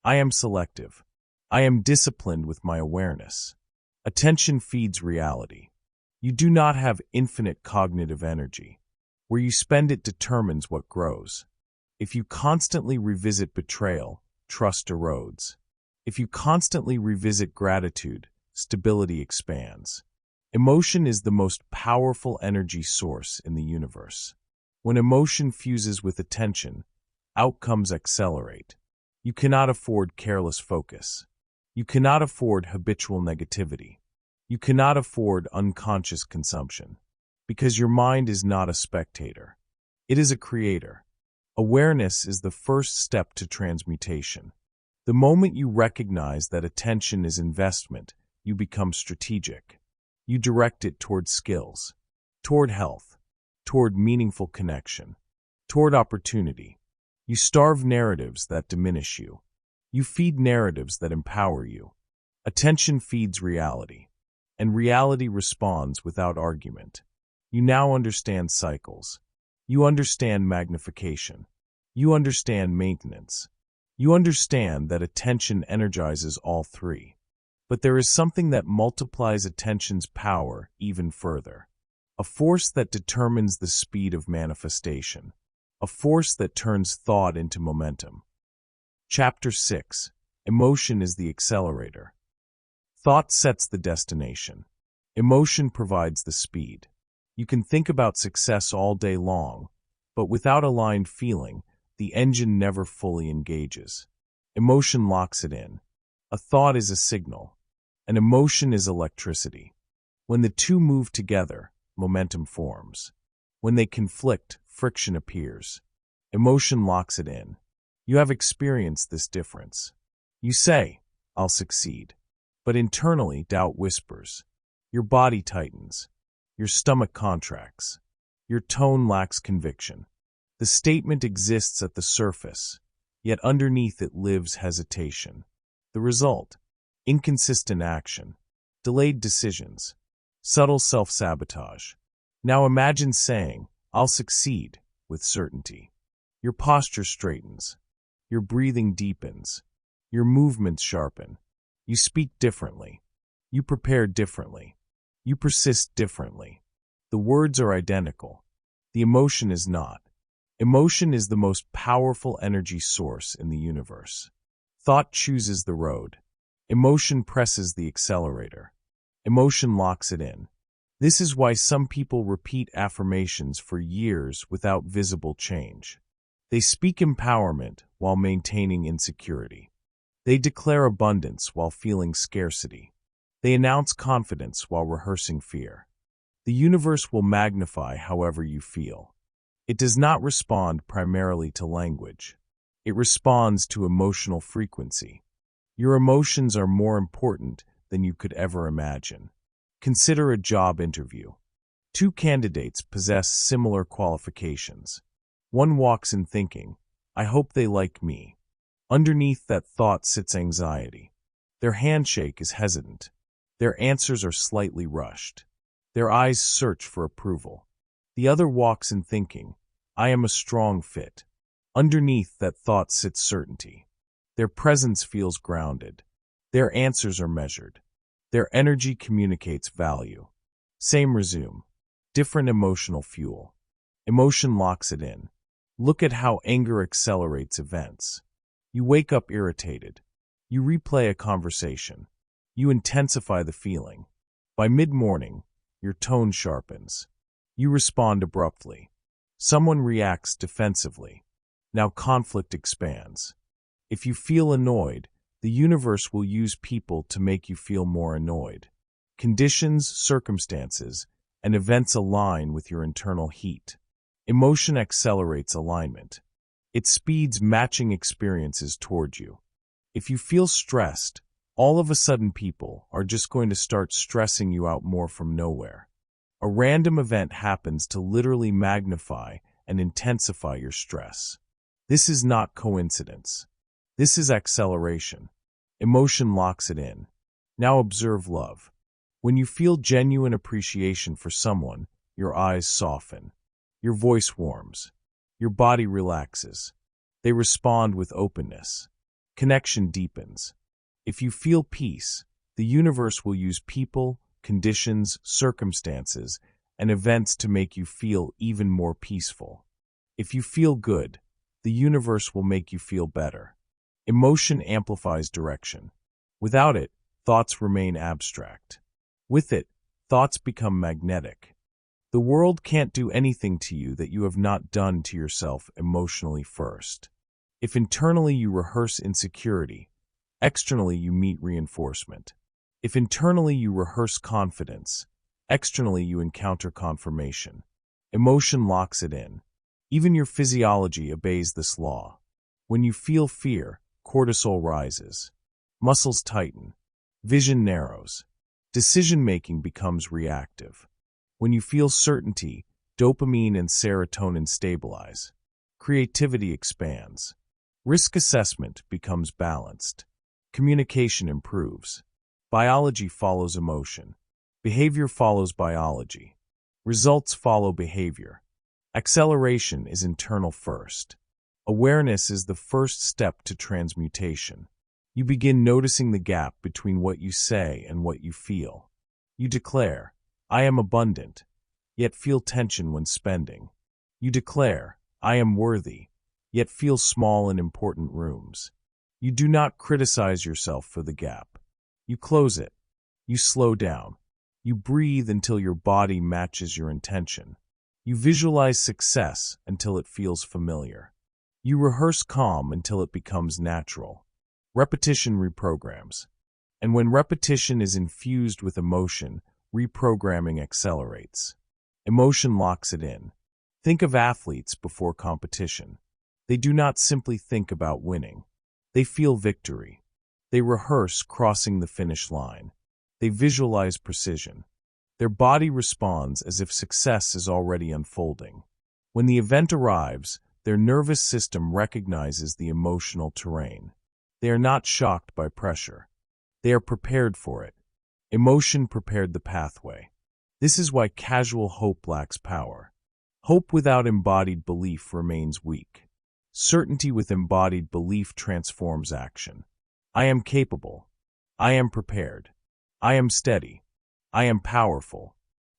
I am selective. I am disciplined with my awareness. Attention feeds reality. You do not have infinite cognitive energy. Where you spend it determines what grows. If you constantly revisit betrayal, trust erodes. If you constantly revisit gratitude, stability expands. Emotion is the most powerful energy source in the universe. When emotion fuses with attention, outcomes accelerate. You cannot afford careless focus. You cannot afford habitual negativity. You cannot afford unconscious consumption. Because your mind is not a spectator. It is a creator. Awareness is the first step to transmutation. The moment you recognize that attention is investment, you become strategic. You direct it toward skills, toward health, toward meaningful connection, toward opportunity. You starve narratives that diminish you. You feed narratives that empower you. Attention feeds reality, and reality responds without argument. You now understand cycles. You understand magnification. You understand maintenance. You understand that attention energizes all three. But there is something that multiplies attention's power even further. A force that determines the speed of manifestation. A force that turns thought into momentum. Chapter 6. Emotion is the accelerator. Thought sets the destination. Emotion provides the speed. You can think about success all day long, but without aligned feeling, the engine never fully engages. Emotion locks it in. A thought is a signal. An emotion is electricity. When the two move together, momentum forms. When they conflict, friction appears. Emotion locks it in. You have experienced this difference. You say, "I'll succeed." But internally, doubt whispers. Your body tightens. Your stomach contracts. Your tone lacks conviction. The statement exists at the surface, yet underneath it lives hesitation. The result: inconsistent action, delayed decisions, subtle self-sabotage. Now imagine saying, "I'll succeed," with certainty. Your posture straightens. Your breathing deepens. Your movements sharpen. You speak differently. You prepare differently. You persist differently. The words are identical. The emotion is not. Emotion is the most powerful energy source in the universe. Thought chooses the road. Emotion presses the accelerator. Emotion locks it in. This is why some people repeat affirmations for years without visible change. They speak empowerment while maintaining insecurity. They declare abundance while feeling scarcity. They announce confidence while rehearsing fear. The universe will magnify however you feel. It does not respond primarily to language. It responds to emotional frequency. Your emotions are more important than you could ever imagine. Consider a job interview. Two candidates possess similar qualifications. One walks in thinking, "I hope they like me." Underneath that thought sits anxiety. Their handshake is hesitant. Their answers are slightly rushed. Their eyes search for approval. The other walks in thinking, "I am a strong fit." Underneath that thought sits certainty. Their presence feels grounded. Their answers are measured. Their energy communicates value. Same resume. Different emotional fuel. Emotion locks it in. Look at how anger accelerates events. You wake up irritated. You replay a conversation. You intensify the feeling. By mid-morning, your tone sharpens. You respond abruptly. Someone reacts defensively. Now conflict expands. If you feel annoyed, the universe will use people to make you feel more annoyed. Conditions, circumstances, and events align with your internal heat. Emotion accelerates alignment. It speeds matching experiences toward you. If you feel stressed, all of a sudden people are just going to start stressing you out more from nowhere. A random event happens to literally magnify and intensify your stress. This is not coincidence. This is acceleration. Emotion locks it in. Now observe love. When you feel genuine appreciation for someone, your eyes soften. Your voice warms. Your body relaxes. They respond with openness. Connection deepens. If you feel peace, the universe will use people, conditions, circumstances, and events to make you feel even more peaceful. If you feel good, the universe will make you feel better. Emotion amplifies direction. Without it, thoughts remain abstract. With it, thoughts become magnetic. The world can't do anything to you that you have not done to yourself emotionally first. If internally you rehearse insecurity, externally you meet reinforcement. If internally you rehearse confidence, externally you encounter confirmation. Emotion locks it in. Even your physiology obeys this law. When you feel fear, cortisol rises. Muscles tighten. Vision narrows. Decision-making becomes reactive. When you feel certainty, dopamine and serotonin stabilize. Creativity expands. Risk assessment becomes balanced. Communication improves. Biology follows emotion. Behavior follows biology. Results follow behavior. Acceleration is internal first. Awareness is the first step to transmutation. You begin noticing the gap between what you say and what you feel. You declare, "I am abundant," yet feel tension when spending. You declare, "I am worthy," yet feel small in important rooms. You do not criticize yourself for the gap. You close it. You slow down. You breathe until your body matches your intention. You visualize success until it feels familiar. You rehearse calm until it becomes natural. Repetition reprograms. And when repetition is infused with emotion, reprogramming accelerates. Emotion locks it in. Think of athletes before competition. They do not simply think about winning. They feel victory. They rehearse crossing the finish line. They visualize precision. Their body responds as if success is already unfolding. When the event arrives, their nervous system recognizes the emotional terrain. They are not shocked by pressure. They are prepared for it. Emotion prepared the pathway. This is why casual hope lacks power. Hope without embodied belief remains weak. Certainty with embodied belief transforms action. I am capable. I am prepared. I am steady. I am powerful.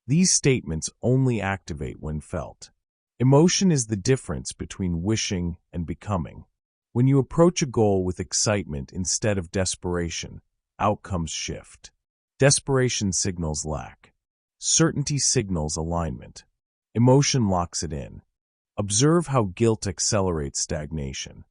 These statements only activate when felt. Emotion is the difference between wishing and becoming. When you approach a goal with excitement instead of desperation, outcomes shift. Desperation signals lack. Certainty signals alignment. Emotion locks it in. Observe how guilt accelerates stagnation.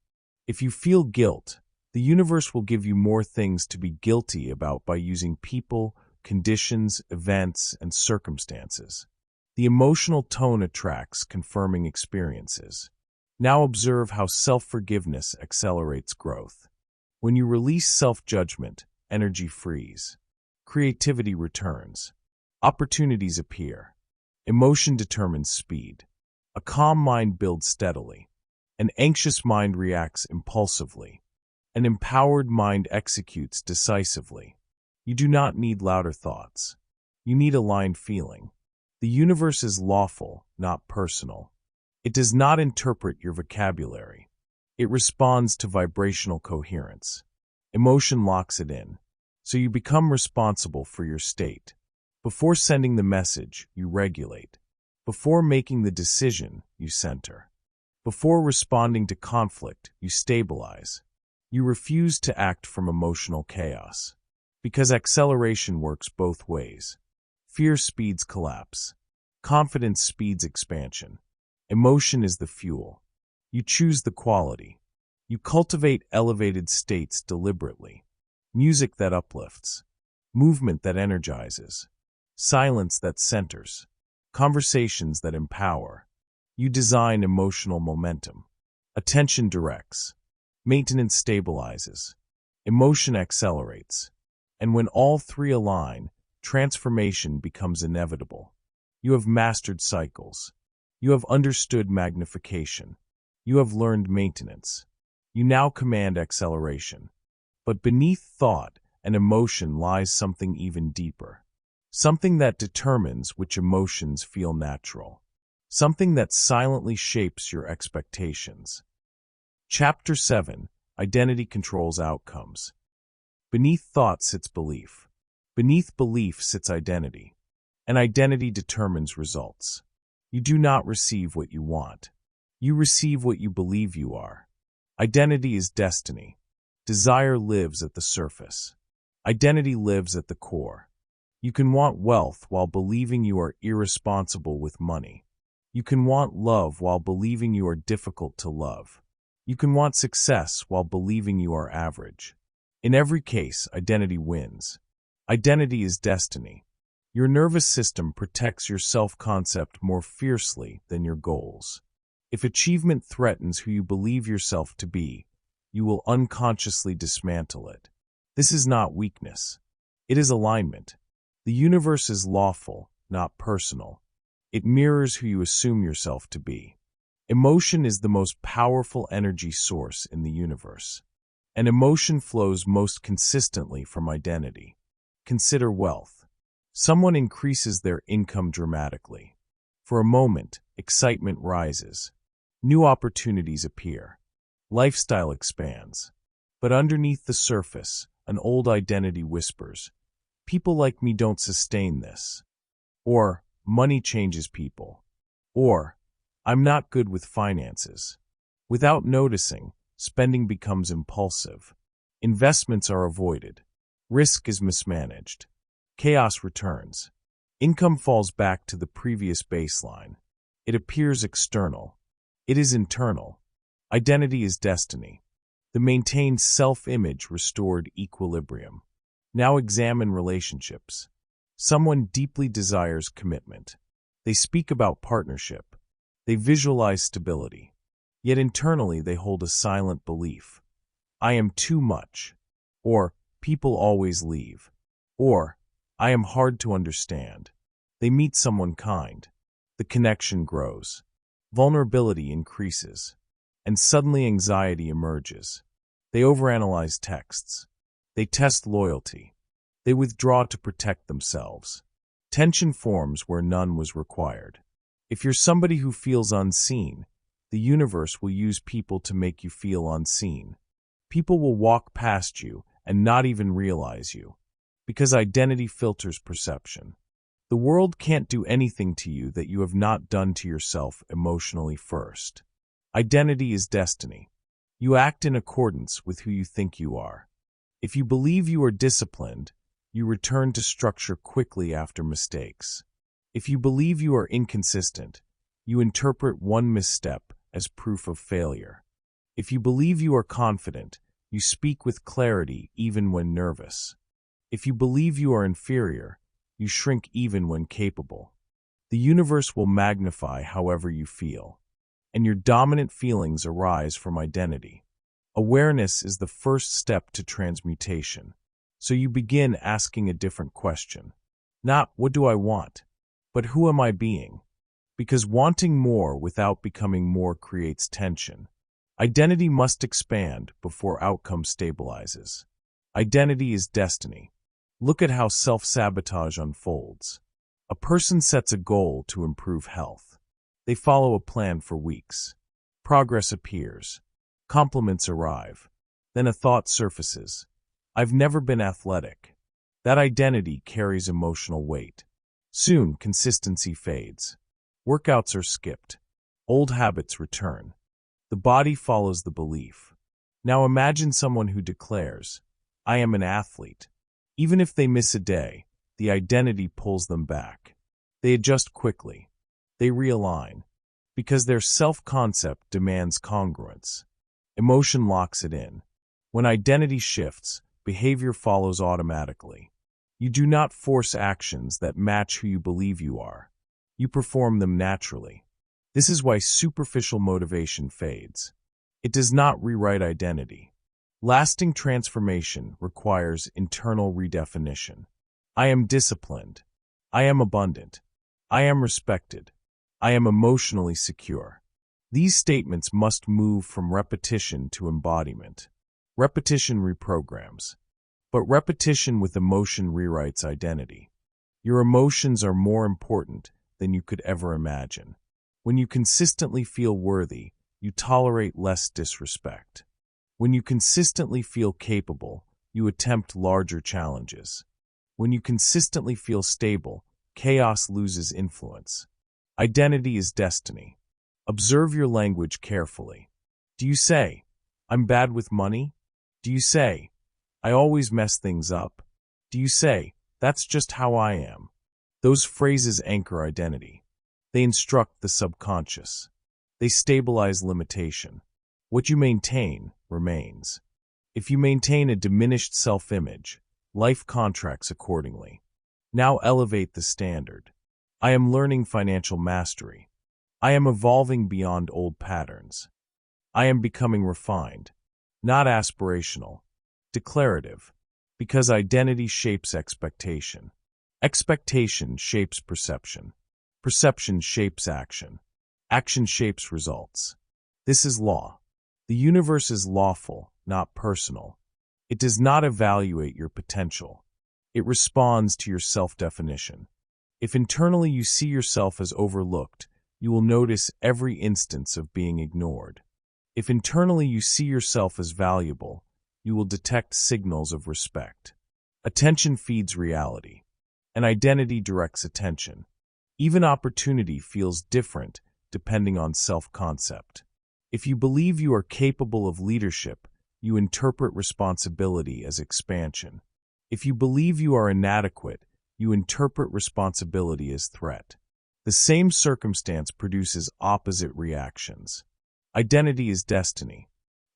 If you feel guilt, the universe will give you more things to be guilty about by using people, conditions, events, and circumstances. The emotional tone attracts confirming experiences. Now observe how self-forgiveness accelerates growth. When you release self-judgment, energy frees. Creativity returns. Opportunities appear. Emotion determines speed. A calm mind builds steadily. An anxious mind reacts impulsively. An empowered mind executes decisively. You do not need louder thoughts. You need aligned feeling. The universe is lawful, not personal. It does not interpret your vocabulary. It responds to vibrational coherence. Emotion locks it in, so you become responsible for your state. Before sending the message, you regulate. Before making the decision, you center. Before responding to conflict, you stabilize. You refuse to act from emotional chaos. Because acceleration works both ways. Fear speeds collapse. Confidence speeds expansion. Emotion is the fuel. You choose the quality. You cultivate elevated states deliberately. Music that uplifts. Movement that energizes. Silence that centers. Conversations that empower. You design emotional momentum. Attention directs. Maintenance stabilizes. Emotion accelerates. And when all three align, transformation becomes inevitable. You have mastered cycles. You have understood magnification. You have learned maintenance. You now command acceleration. But beneath thought and emotion lies something even deeper. Something that determines which emotions feel natural. Something that silently shapes your expectations. Chapter 7. Identity Controls Outcomes. Beneath thought sits belief. Beneath belief sits identity. And identity determines results. You do not receive what you want. You receive what you believe you are. Identity is destiny. Desire lives at the surface. Identity lives at the core. You can want wealth while believing you are irresponsible with money. You can want love while believing you are difficult to love. You can want success while believing you are average. In every case, identity wins. Identity is destiny. Your nervous system protects your self-concept more fiercely than your goals. If achievement threatens who you believe yourself to be, you will unconsciously dismantle it. This is not weakness. It is alignment. The universe is lawful, not personal. It mirrors who you assume yourself to be. Emotion is the most powerful energy source in the universe. And emotion flows most consistently from identity. Consider wealth. Someone increases their income dramatically. For a moment, excitement rises. New opportunities appear. Lifestyle expands. But underneath the surface, an old identity whispers, "People like me don't sustain this." Or, "Money changes people." Or, "I'm not good with finances." Without noticing, spending becomes impulsive. Investments are avoided. Risk is mismanaged. Chaos returns. Income falls back to the previous baseline. It appears external. It is internal. Identity is destiny. The maintained self-image restored equilibrium. Now examine relationships. Someone deeply desires commitment. They speak about partnership. They visualize stability. Yet internally they hold a silent belief. "I am too much." Or, "People always leave." Or, "I am hard to understand." They meet someone kind. The connection grows. Vulnerability increases. And suddenly anxiety emerges. They overanalyze texts. They test loyalty. They withdraw to protect themselves. Tension forms where none was required. If you're somebody who feels unseen, the universe will use people to make you feel unseen. People will walk past you and not even realize you. Because identity filters perception. The world can't do anything to you that you have not done to yourself emotionally first. Identity is destiny. You act in accordance with who you think you are. If you believe you are disciplined, you return to structure quickly after mistakes. If you believe you are inconsistent, you interpret one misstep as proof of failure. If you believe you are confident, you speak with clarity even when nervous. If you believe you are inferior, you shrink even when capable. The universe will magnify however you feel, and your dominant feelings arise from identity. Awareness is the first step to transmutation. So you begin asking a different question. Not, what do I want? But who am I being? Because wanting more without becoming more creates tension. Identity must expand before outcome stabilizes. Identity is destiny. Look at how self-sabotage unfolds. A person sets a goal to improve health. They follow a plan for weeks. Progress appears. Compliments arrive. Then a thought surfaces. I've never been athletic. That identity carries emotional weight. Soon, consistency fades. Workouts are skipped. Old habits return. The body follows the belief. Now imagine someone who declares, I am an athlete. Even if they miss a day, the identity pulls them back. They adjust quickly. They realign. Because their self-concept demands congruence. Emotion locks it in. When identity shifts, behavior follows automatically. You do not force actions that match who you believe you are. You perform them naturally. This is why superficial motivation fades. It does not rewrite identity. Lasting transformation requires internal redefinition. I am disciplined. I am abundant. I am respected. I am emotionally secure. These statements must move from repetition to embodiment. Repetition reprograms. But repetition with emotion rewrites identity. Your emotions are more important than you could ever imagine. When you consistently feel worthy, you tolerate less disrespect. When you consistently feel capable, you attempt larger challenges. When you consistently feel stable, chaos loses influence. Identity is destiny. Observe your language carefully. Do you say, I'm bad with money? Do you say, I always mess things up? Do you say, that's just how I am? Those phrases anchor identity. They instruct the subconscious. They stabilize limitation. What you maintain remains. If you maintain a diminished self-image, life contracts accordingly. Now elevate the standard. I am learning financial mastery. I am evolving beyond old patterns. I am becoming refined, not aspirational, declarative, because identity shapes expectation. Expectation shapes perception. Perception shapes action. Action shapes results. This is law. The universe is lawful, not personal. It does not evaluate your potential. It responds to your self-definition. If internally you see yourself as overlooked, you will notice every instance of being ignored. If internally you see yourself as valuable, you will detect signals of respect. Attention feeds reality, and identity directs attention. Even opportunity feels different depending on self-concept. If you believe you are capable of leadership, you interpret responsibility as expansion. If you believe you are inadequate, you interpret responsibility as threat. The same circumstance produces opposite reactions. Identity is destiny.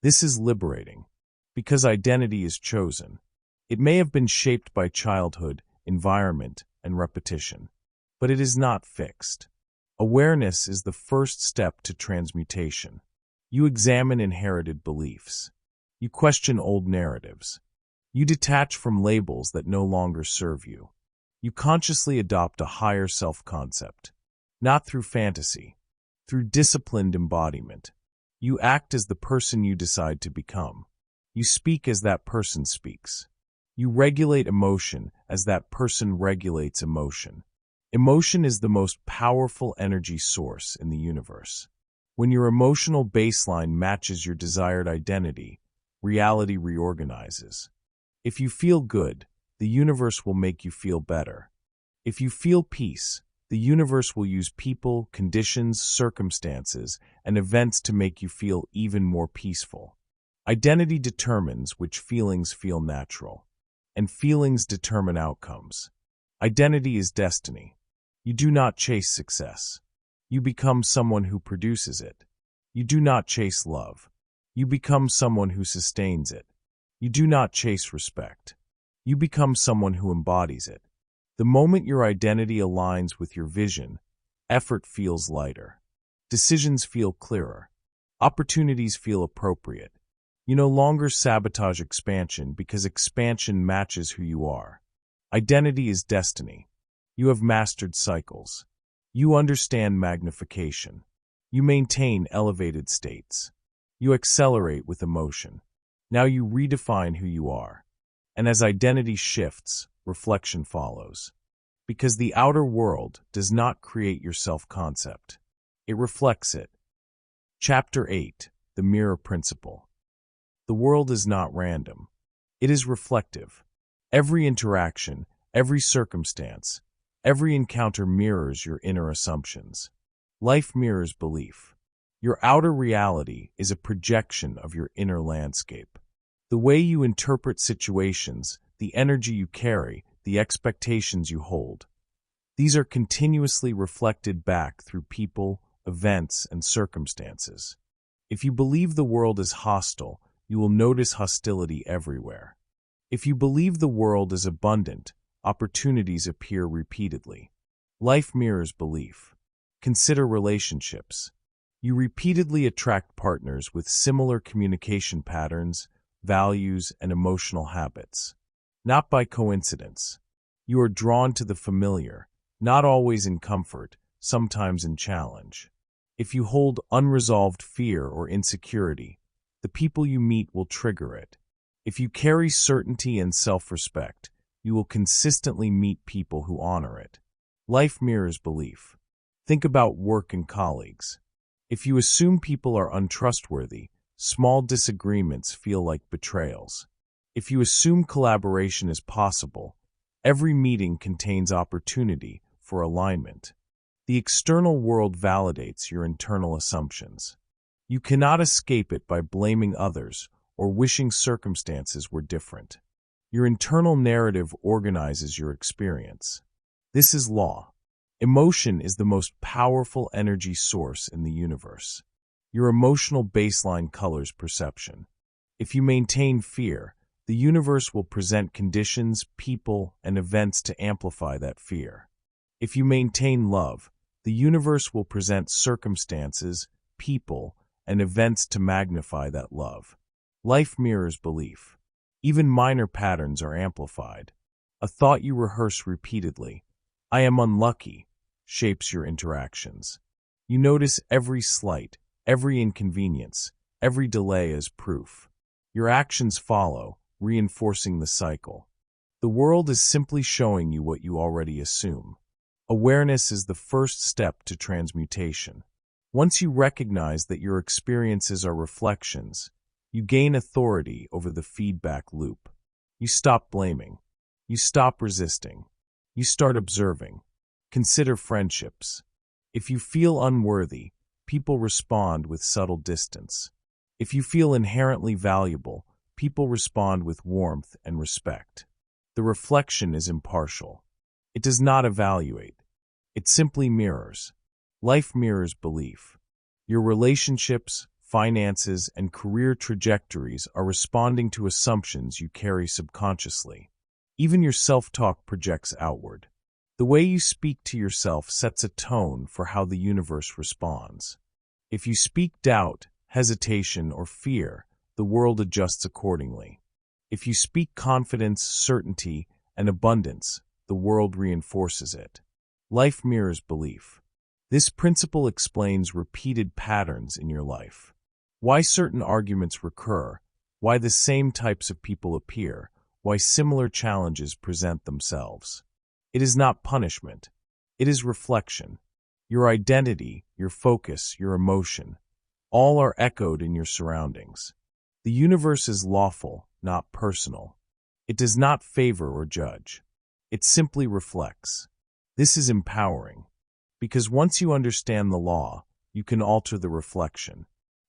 This is liberating, because identity is chosen. It may have been shaped by childhood, environment, and repetition, but it is not fixed. Awareness is the first step to transmutation. You examine inherited beliefs. You question old narratives. You detach from labels that no longer serve you. You consciously adopt a higher self-concept, not through fantasy, through disciplined embodiment. You act as the person you decide to become. You speak as that person speaks. You regulate emotion as that person regulates emotion. Emotion is the most powerful energy source in the universe. When your emotional baseline matches your desired identity, reality reorganizes. If you feel good, the universe will make you feel better. If you feel peace, the universe will use people, conditions, circumstances, and events to make you feel even more peaceful. Identity determines which feelings feel natural, and feelings determine outcomes. Identity is destiny. You do not chase success. You become someone who produces it. You do not chase love. You become someone who sustains it. You do not chase respect. You become someone who embodies it. The moment your identity aligns with your vision, effort feels lighter. Decisions feel clearer. Opportunities feel appropriate. You no longer sabotage expansion because expansion matches who you are. Identity is destiny. You have mastered cycles. You understand magnification. You maintain elevated states. You accelerate with emotion. Now you redefine who you are. And as identity shifts, reflection follows. Because the outer world does not create your self-concept. It reflects it. Chapter 8. The Mirror Principle. The world is not random. It is reflective. Every interaction, every circumstance, every encounter mirrors your inner assumptions. Life mirrors belief. Your outer reality is a projection of your inner landscape. The way you interpret situations, the energy you carry, the expectations you hold. These are continuously reflected back through people, events, and circumstances. If you believe the world is hostile, you will notice hostility everywhere. If you believe the world is abundant, opportunities appear repeatedly. Life mirrors belief. Consider relationships. You repeatedly attract partners with similar communication patterns, values, and emotional habits. Not by coincidence. You are drawn to the familiar, not always in comfort, sometimes in challenge. If you hold unresolved fear or insecurity, the people you meet will trigger it. If you carry certainty and self-respect, you will consistently meet people who honor it. Life mirrors belief. Think about work and colleagues. If you assume people are untrustworthy, small disagreements feel like betrayals. If you assume collaboration is possible, every meeting contains opportunity for alignment. The external world validates your internal assumptions. You cannot escape it by blaming others or wishing circumstances were different. Your internal narrative organizes your experience. This is law. Emotion is the most powerful energy source in the universe. Your emotional baseline colors perception. If you maintain fear, the universe will present conditions, people, and events to amplify that fear. If you maintain love, the universe will present circumstances, people, and events to magnify that love. Life mirrors belief. Even minor patterns are amplified. A thought you rehearse repeatedly, "I am unlucky," shapes your interactions. You notice every slight, every inconvenience, every delay as proof. Your actions follow, reinforcing the cycle. The world is simply showing you what you already assume. Awareness is the first step to transmutation. Once you recognize that your experiences are reflections, you gain authority over the feedback loop. You stop blaming. You stop resisting. You start observing. Consider friendships. If you feel unworthy, people respond with subtle distance. If you feel inherently valuable, people respond with warmth and respect. The reflection is impartial. It does not evaluate. It simply mirrors. Life mirrors belief. Your relationships, finances, and career trajectories are responding to assumptions you carry subconsciously. Even your self-talk projects outward. The way you speak to yourself sets a tone for how the universe responds. If you speak doubt, hesitation, or fear, the world adjusts accordingly. If you speak confidence, certainty, and abundance, the world reinforces it. Life mirrors belief. This principle explains repeated patterns in your life. Why certain arguments recur, why the same types of people appear, why similar challenges present themselves. It is not punishment. It is reflection. Your identity, your focus, your emotion, all are echoed in your surroundings. The universe is lawful, not personal. It does not favor or judge. It simply reflects. This is empowering, because once you understand the law, you can alter the reflection,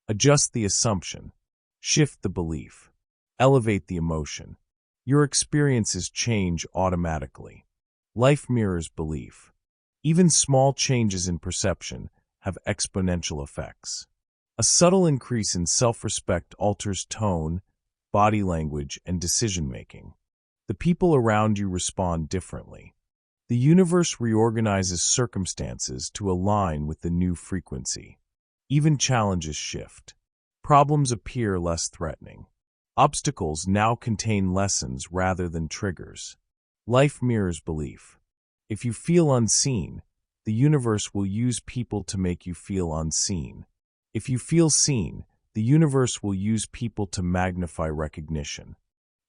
adjust the assumption, shift the belief, elevate the emotion. Your experiences change automatically. Life mirrors belief. Even small changes in perception have exponential effects. A subtle increase in self-respect alters tone, body language, and decision-making. The people around you respond differently. The universe reorganizes circumstances to align with the new frequency. Even challenges shift. Problems appear less threatening. Obstacles now contain lessons rather than triggers. Life mirrors belief. If you feel unseen, the universe will use people to make you feel unseen. If you feel seen, the universe will use people to magnify recognition.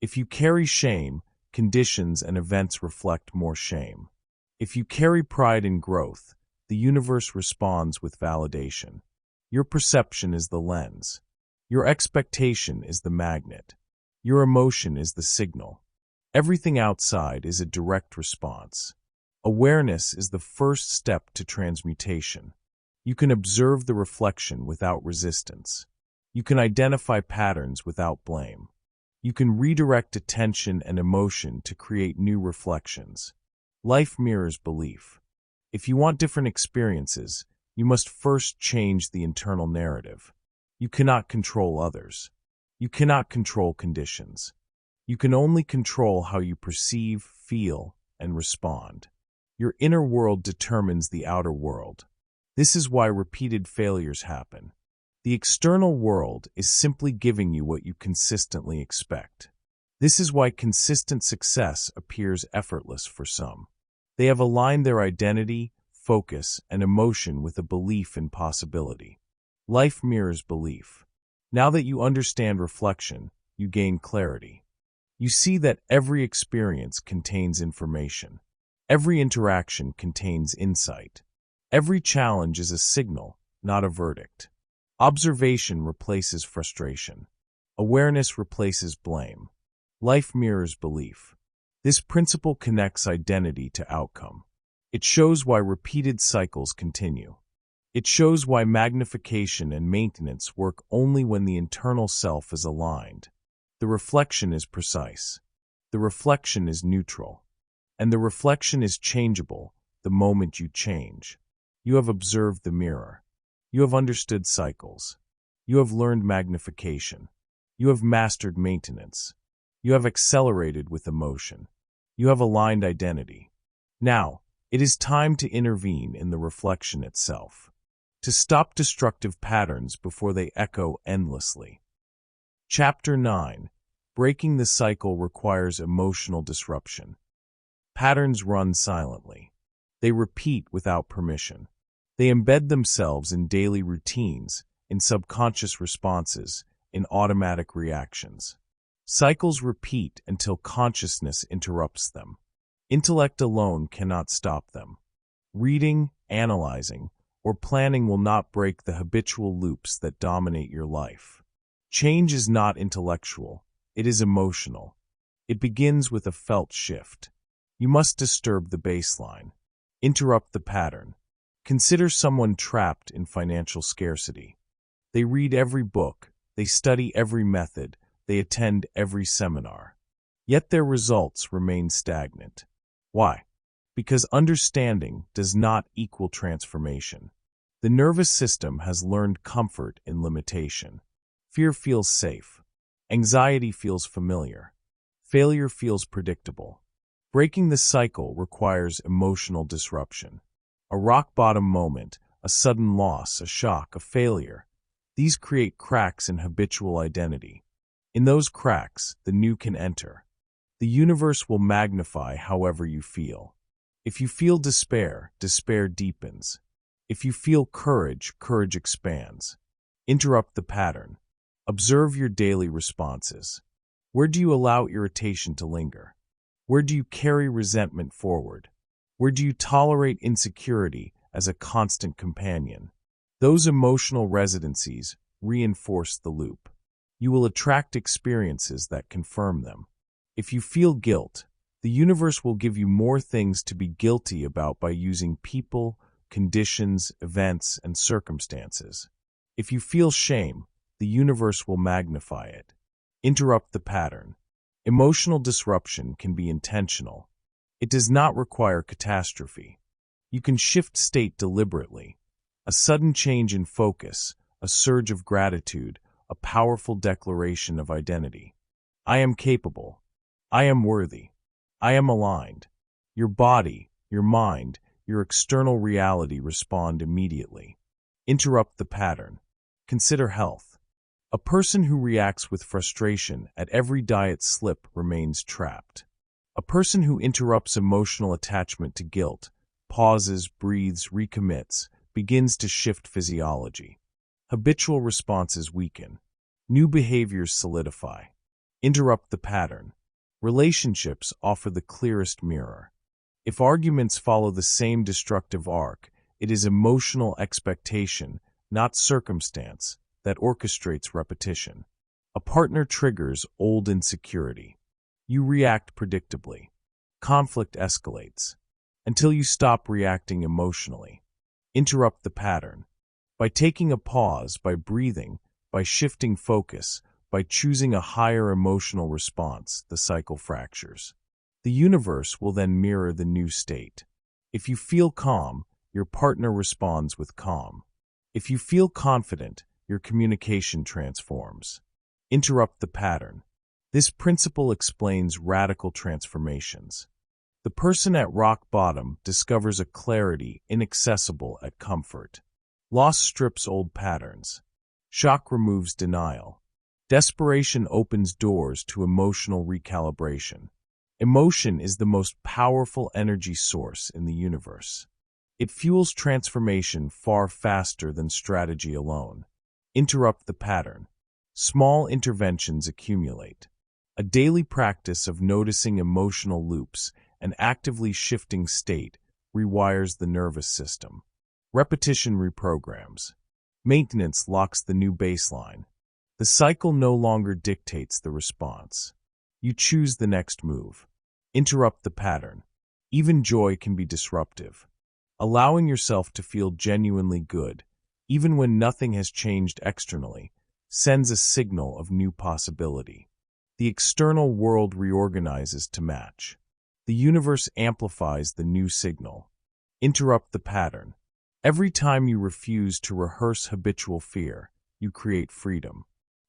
If you carry shame, conditions and events reflect more shame. If you carry pride in growth, the universe responds with validation. Your perception is the lens. Your expectation is the magnet. Your emotion is the signal. Everything outside is a direct response. Awareness is the first step to transmutation. You can observe the reflection without resistance. You can identify patterns without blame. You can redirect attention and emotion to create new reflections. Life mirrors belief. If you want different experiences, you must first change the internal narrative. You cannot control others. You cannot control conditions. You can only control how you perceive, feel, and respond. Your inner world determines the outer world. This is why repeated failures happen. The external world is simply giving you what you consistently expect. This is why consistent success appears effortless for some. They have aligned their identity, focus, and emotion with a belief in possibility. Life mirrors belief. Now that you understand reflection, you gain clarity. You see that every experience contains information. Every interaction contains insight. Every challenge is a signal, not a verdict. Observation replaces frustration. Awareness replaces blame. Life mirrors belief. This principle connects identity to outcome. It shows why repeated cycles continue. It shows why magnification and maintenance work only when the internal self is aligned. The reflection is precise. The reflection is neutral. And the reflection is changeable the moment you change. You have observed the mirror. You have understood cycles. You have learned magnification. You have mastered maintenance. You have accelerated with emotion. You have aligned identity. Now, it is time to intervene in the reflection itself, to stop destructive patterns before they echo endlessly. Chapter 9. Breaking the cycle requires emotional disruption. Patterns run silently. They repeat without permission. They embed themselves in daily routines, in subconscious responses, in automatic reactions. Cycles repeat until consciousness interrupts them. Intellect alone cannot stop them. Reading, analyzing, or planning will not break the habitual loops that dominate your life. Change is not intellectual, it is emotional. It begins with a felt shift. You must disturb the baseline. Interrupt the pattern. Consider someone trapped in financial scarcity. They read every book, they study every method, they attend every seminar. Yet their results remain stagnant. Why? Because understanding does not equal transformation. The nervous system has learned comfort in limitation. Fear feels safe. Anxiety feels familiar. Failure feels predictable. Breaking the cycle requires emotional disruption. A rock-bottom moment, a sudden loss, a shock, a failure. These create cracks in habitual identity. In those cracks, the new can enter. The universe will magnify however you feel. If you feel despair, despair deepens. If you feel courage, courage expands. Interrupt the pattern. Observe your daily responses. Where do you allow irritation to linger? Where do you carry resentment forward? Where do you tolerate insecurity as a constant companion? Those emotional residencies reinforce the loop. You will attract experiences that confirm them. If you feel guilt, the universe will give you more things to be guilty about by using people, conditions, events, and circumstances. If you feel shame, the universe will magnify it. Interrupt the pattern. Emotional disruption can be intentional. It does not require catastrophe. You can shift state deliberately. A sudden change in focus, a surge of gratitude, a powerful declaration of identity. I am capable. I am worthy. I am aligned. Your body, your mind, your external reality respond immediately. Interrupt the pattern. Consider health. A person who reacts with frustration at every diet slip remains trapped. A person who interrupts emotional attachment to guilt, pauses, breathes, recommits, begins to shift physiology. Habitual responses weaken. New behaviors solidify. Interrupt the pattern. Relationships offer the clearest mirror. If arguments follow the same destructive arc, it is emotional expectation, not circumstance, that orchestrates repetition. A partner triggers old insecurity. You react predictably. Conflict escalates. Until you stop reacting emotionally. Interrupt the pattern. By taking a pause, by breathing, by shifting focus, by choosing a higher emotional response, the cycle fractures. The universe will then mirror the new state. If you feel calm, your partner responds with calm. If you feel confident, your communication transforms. Interrupt the pattern. This principle explains radical transformations. The person at rock bottom discovers a clarity inaccessible at comfort. Loss strips old patterns. Shock removes denial. Desperation opens doors to emotional recalibration. Emotion is the most powerful energy source in the universe. It fuels transformation far faster than strategy alone. Interrupt the pattern. Small interventions accumulate. A daily practice of noticing emotional loops and actively shifting state rewires the nervous system. Repetition reprograms. Maintenance locks the new baseline. The cycle no longer dictates the response. You choose the next move. Interrupt the pattern. Even joy can be disruptive. Allowing yourself to feel genuinely good, even when nothing has changed externally, sends a signal of new possibility. The external world reorganizes to match. The universe amplifies the new signal. Interrupt the pattern. Every time you refuse to rehearse habitual fear, you create freedom.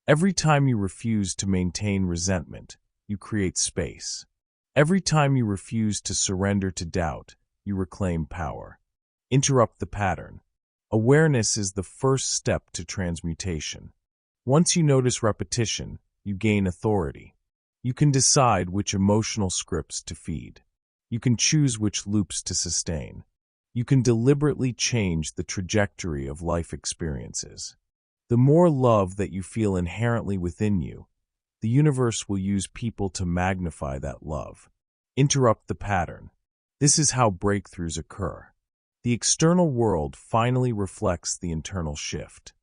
Every time you refuse to maintain resentment, you create space. Every time you refuse to surrender to doubt, you reclaim power. Interrupt the pattern. Awareness is the first step to transmutation. Once you notice repetition, you gain authority. You can decide which emotional scripts to feed. You can choose which loops to sustain. You can deliberately change the trajectory of life experiences. The more love that you feel inherently within you, the universe will use people to magnify that love. Interrupt the pattern. This is how breakthroughs occur. The external world finally reflects the internal shift.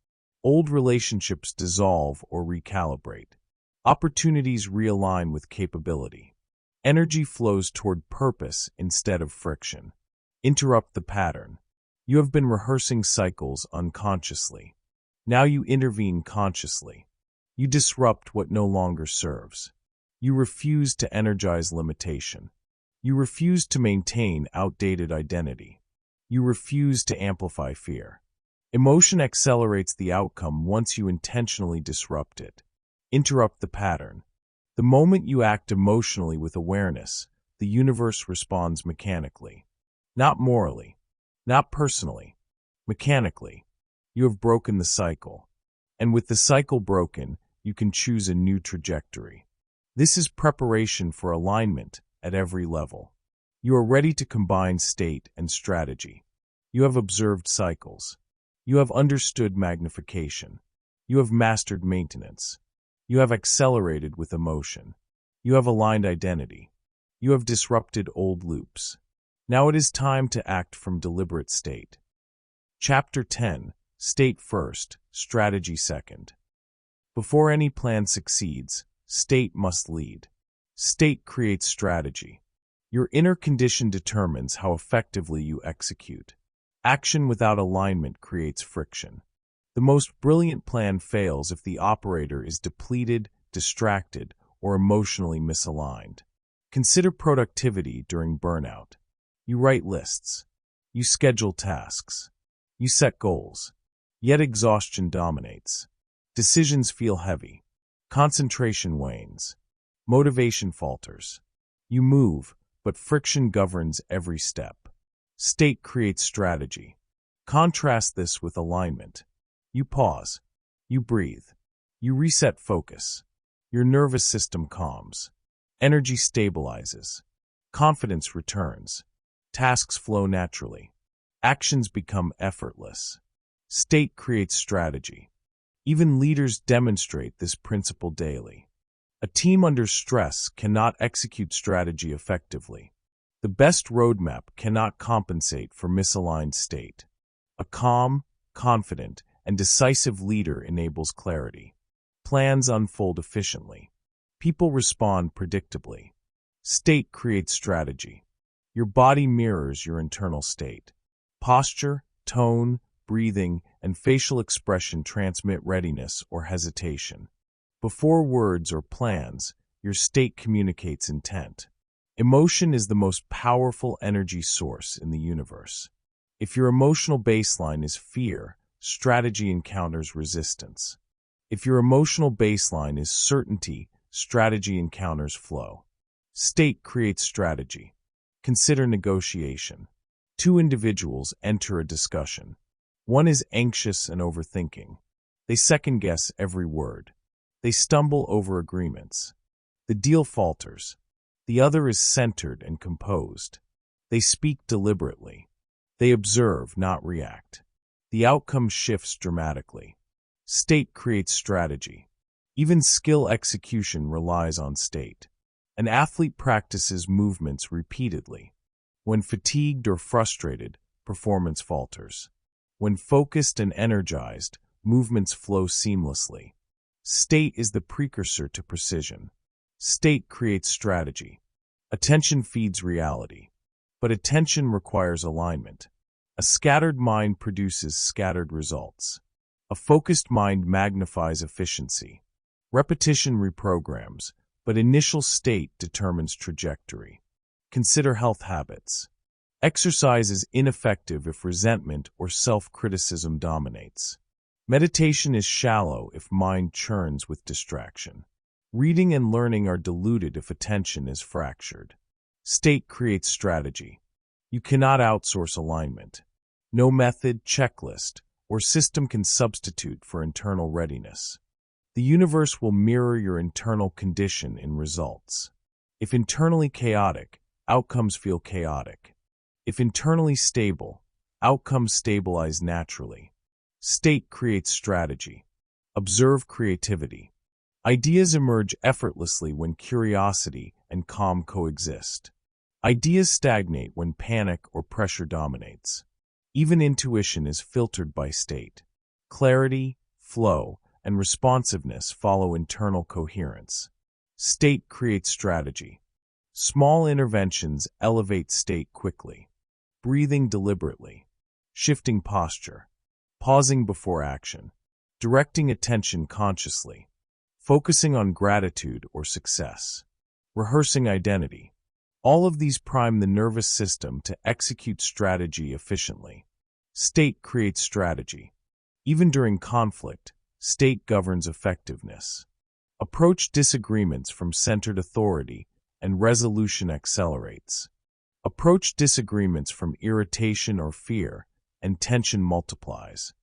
Old relationships dissolve or recalibrate. Opportunities realign with capability. Energy flows toward purpose instead of friction. Interrupt the pattern. You have been rehearsing cycles unconsciously. Now you intervene consciously. You disrupt what no longer serves. You refuse to energize limitation. You refuse to maintain outdated identity. You refuse to amplify fear. Emotion accelerates the outcome once you intentionally disrupt it. Interrupt the pattern. The moment you act emotionally with awareness, the universe responds mechanically. Not morally, not personally, mechanically. You have broken the cycle. And with the cycle broken, you can choose a new trajectory. This is preparation for alignment at every level. You are ready to combine state and strategy. You have observed cycles. You have understood magnification. You have mastered maintenance. You have accelerated with emotion. You have aligned identity. You have disrupted old loops. Now it is time to act from deliberate state. Chapter 10. State first, strategy second. Before any plan succeeds, state must lead. State creates strategy. Your inner condition determines how effectively you execute. Action without alignment creates friction. The most brilliant plan fails if the operator is depleted, distracted, or emotionally misaligned. Consider productivity during burnout. You write lists. You schedule tasks. You set goals. Yet exhaustion dominates. Decisions feel heavy. Concentration wanes. Motivation falters. You move, but friction governs every step. State creates strategy. Contrast this with alignment. You pause. You breathe. You reset focus. Your nervous system calms. Energy stabilizes. Confidence returns. Tasks flow naturally. Actions become effortless. State creates strategy. Even leaders demonstrate this principle daily. A team under stress cannot execute strategy effectively. The best roadmap cannot compensate for misaligned state. A calm, confident, and decisive leader enables clarity. Plans unfold efficiently. People respond predictably. State creates strategy. Your body mirrors your internal state. Posture, tone, breathing, and facial expression transmit readiness or hesitation. Before words or plans, your state communicates intent. Emotion is the most powerful energy source in the universe. If your emotional baseline is fear, strategy encounters resistance. If your emotional baseline is certainty, strategy encounters flow. State creates strategy. Consider negotiation. Two individuals enter a discussion. One is anxious and overthinking. They second-guess every word. They stumble over agreements. The deal falters. The other is centered and composed. They speak deliberately. They observe, not react. The outcome shifts dramatically. State creates strategy. Even skill execution relies on state. An athlete practices movements repeatedly. When fatigued or frustrated, performance falters. When focused and energized, movements flow seamlessly. State is the precursor to precision. State creates strategy. Attention feeds reality. But attention requires alignment. A scattered mind produces scattered results. A focused mind magnifies efficiency. Repetition reprograms, but initial state determines trajectory. Consider health habits. Exercise is ineffective if resentment or self-criticism dominates. Meditation is shallow if mind churns with distraction. Reading and learning are diluted if attention is fractured. State creates strategy. You cannot outsource alignment. No method, checklist, or system can substitute for internal readiness. The universe will mirror your internal condition in results. If internally chaotic, outcomes feel chaotic. If internally stable, outcomes stabilize naturally. State creates strategy. Observe creativity. Ideas emerge effortlessly when curiosity and calm coexist. Ideas stagnate when panic or pressure dominates. Even intuition is filtered by state. Clarity, flow, and responsiveness follow internal coherence. State creates strategy. Small interventions elevate state quickly. Breathing deliberately. Shifting posture. Pausing before action. Directing attention consciously. Focusing on gratitude or success. Rehearsing identity. All of these prime the nervous system to execute strategy efficiently. State creates strategy. Even during conflict, state governs effectiveness. Approach disagreements from centered authority, and resolution accelerates. Approach disagreements from irritation or fear, and tension multiplies.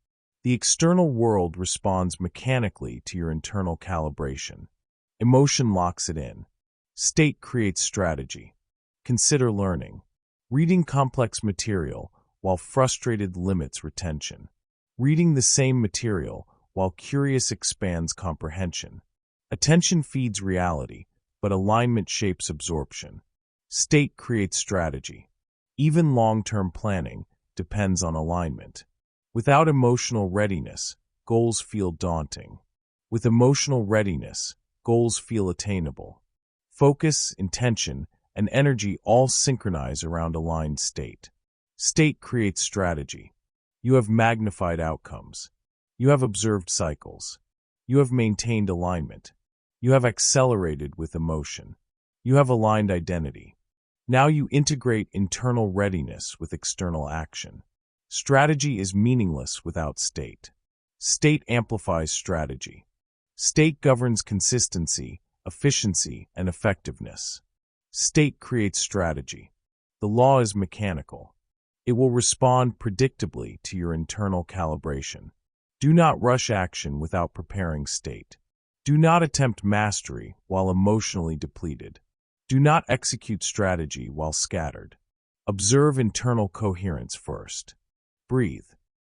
The external world responds mechanically to your internal calibration. Emotion locks it in. State creates strategy. Consider learning. Reading complex material while frustrated limits retention. Reading the same material while curious expands comprehension. Attention feeds reality, but alignment shapes absorption. State creates strategy. Even long-term planning depends on alignment. Without emotional readiness, goals feel daunting. With emotional readiness, goals feel attainable. Focus, intention, and energy all synchronize around aligned state. State creates strategy. You have magnified outcomes. You have observed cycles. You have maintained alignment. You have accelerated with emotion. You have aligned identity. Now you integrate internal readiness with external action. Strategy is meaningless without state. State amplifies strategy. State governs consistency, efficiency, and effectiveness. State creates strategy. The law is mechanical. It will respond predictably to your internal calibration. Do not rush action without preparing state. Do not attempt mastery while emotionally depleted. Do not execute strategy while scattered. Observe internal coherence first. Breathe.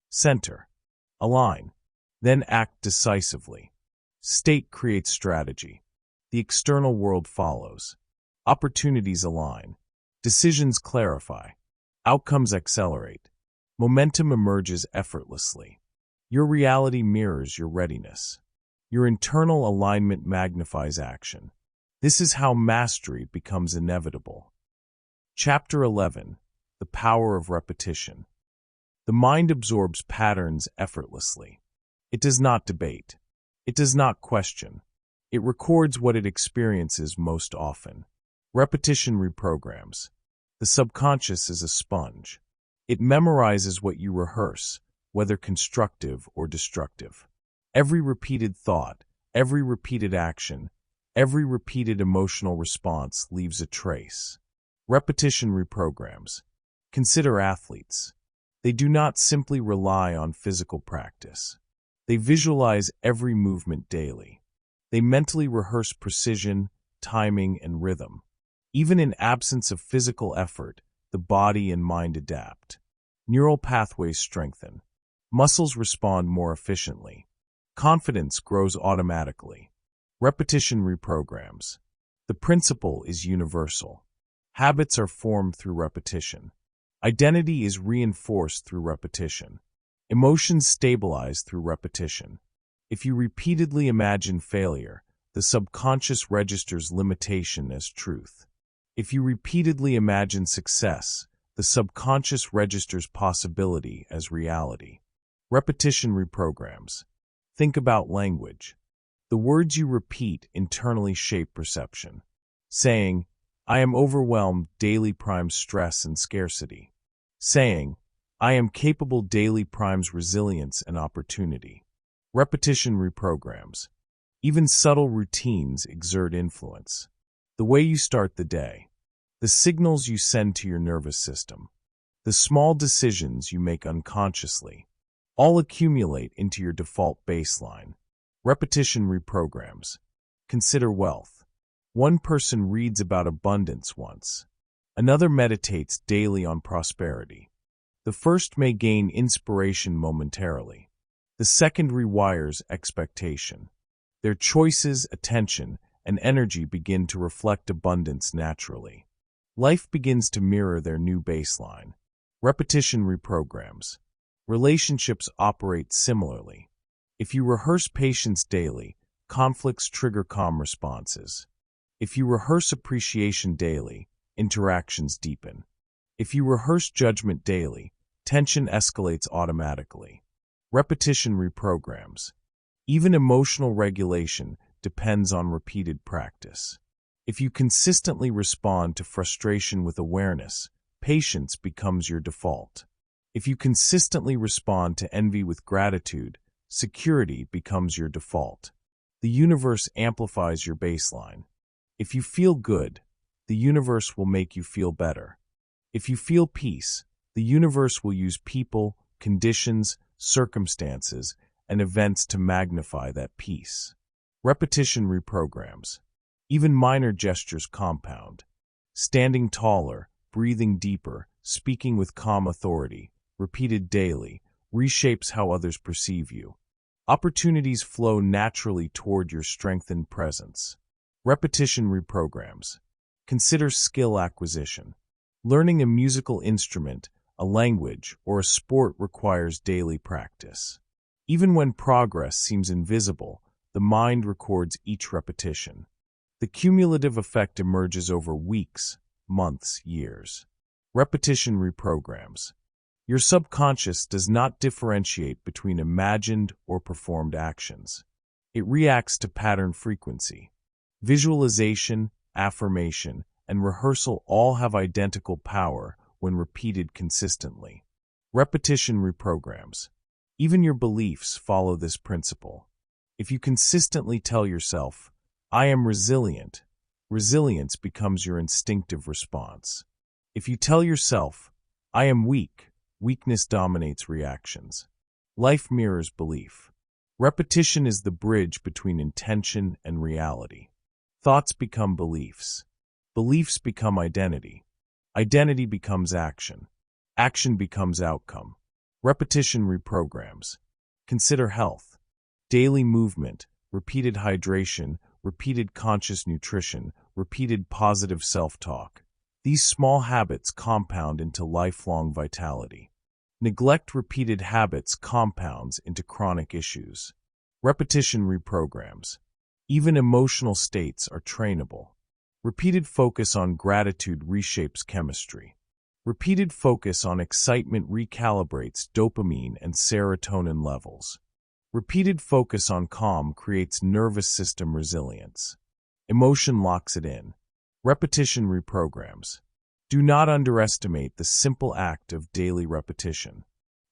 Center. Align. Then act decisively. State creates strategy. The external world follows. Opportunities align. Decisions clarify. Outcomes accelerate. Momentum emerges effortlessly. Your reality mirrors your readiness. Your internal alignment magnifies action. This is how mastery becomes inevitable. Chapter 11. The Power of Repetition. The mind absorbs patterns effortlessly. It does not debate. It does not question. It records what it experiences most often. Repetition reprograms. The subconscious is a sponge. It memorizes what you rehearse, whether constructive or destructive. Every repeated thought, every repeated action, every repeated emotional response leaves a trace. Repetition reprograms. Consider athletes. They do not simply rely on physical practice. They visualize every movement daily. They mentally rehearse precision, timing, and rhythm. Even in absence of physical effort, the body and mind adapt. Neural pathways strengthen. Muscles respond more efficiently. Confidence grows automatically. Repetition reprograms. The principle is universal. Habits are formed through repetition. Identity is reinforced through repetition. Emotions stabilize through repetition. If you repeatedly imagine failure, the subconscious registers limitation as truth. If you repeatedly imagine success, the subconscious registers possibility as reality. Repetition reprograms. Think about language. The words you repeat internally shape perception. Saying, "I am overwhelmed," daily primes stress and scarcity. Saying, "I am capable," daily primes resilience and opportunity. Repetition reprograms. Even subtle routines exert influence. The way you start the day. The signals you send to your nervous system. The small decisions you make unconsciously. All accumulate into your default baseline. Repetition reprograms. Consider wealth. One person reads about abundance once. Another meditates daily on prosperity. The first may gain inspiration momentarily. The second rewires expectation. Their choices, attention, and energy begin to reflect abundance naturally. Life begins to mirror their new baseline. Repetition reprograms. Relationships operate similarly. If you rehearse patience daily, conflicts trigger calm responses. If you rehearse appreciation daily, interactions deepen. If you rehearse judgment daily, tension escalates automatically. Repetition reprograms. Even emotional regulation depends on repeated practice. If you consistently respond to frustration with awareness, patience becomes your default. If you consistently respond to envy with gratitude, security becomes your default. The universe amplifies your baseline. If you feel good, the universe will make you feel better. If you feel peace, the universe will use people, conditions, circumstances, and events to magnify that peace. Repetition reprograms. Even minor gestures compound. Standing taller, breathing deeper, speaking with calm authority, repeated daily, reshapes how others perceive you. Opportunities flow naturally toward your strengthened presence. Repetition reprograms. Consider skill acquisition. Learning a musical instrument, a language, or a sport requires daily practice. Even when progress seems invisible, the mind records each repetition. The cumulative effect emerges over weeks, months, years. Repetition reprograms. Your subconscious does not differentiate between imagined or performed actions. It reacts to pattern frequency. Visualization, affirmation, and rehearsal all have identical power when repeated consistently. Repetition reprograms. Even your beliefs follow this principle. If you consistently tell yourself, I am resilient. Resilience becomes your instinctive response. If you tell yourself, I am weak, weakness dominates reactions. Life mirrors belief. Repetition is the bridge between intention and reality. Thoughts become beliefs. Beliefs become identity. Identity becomes action. Action becomes outcome. Repetition reprograms. Consider health. Daily movement, repeated hydration, repeated conscious nutrition, repeated positive self-talk. These small habits compound into lifelong vitality. Neglect repeated habits compounds into chronic issues. Repetition reprograms. Even emotional states are trainable. Repeated focus on gratitude reshapes chemistry. Repeated focus on excitement recalibrates dopamine and serotonin levels. Repeated focus on calm creates nervous system resilience. Emotion locks it in. Repetition reprograms. Do not underestimate the simple act of daily repetition.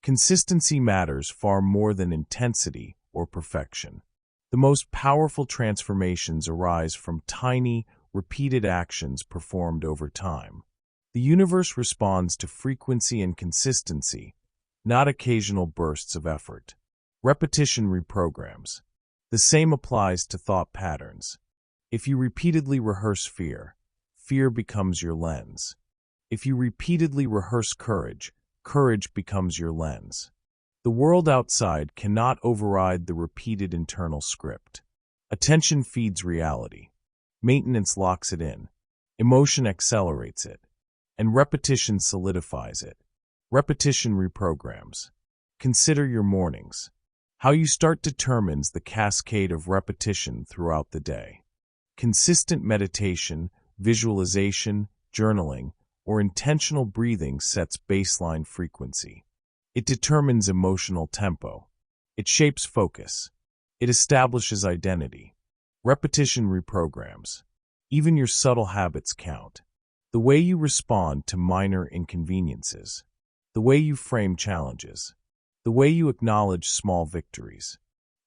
Consistency matters far more than intensity or perfection. The most powerful transformations arise from tiny, repeated actions performed over time. The universe responds to frequency and consistency, not occasional bursts of effort. Repetition reprograms. The same applies to thought patterns. If you repeatedly rehearse fear, fear becomes your lens. If you repeatedly rehearse courage, courage becomes your lens. The world outside cannot override the repeated internal script. Attention feeds reality. Maintenance locks it in. Emotion accelerates it. And repetition solidifies it. Repetition reprograms. Consider your mornings. How you start determines the cascade of repetition throughout the day. Consistent meditation, visualization, journaling, or intentional breathing sets baseline frequency. It determines emotional tempo. It shapes focus. It establishes identity. Repetition reprograms. Even your subtle habits count. The way you respond to minor inconveniences. The way you frame challenges. The way you acknowledge small victories.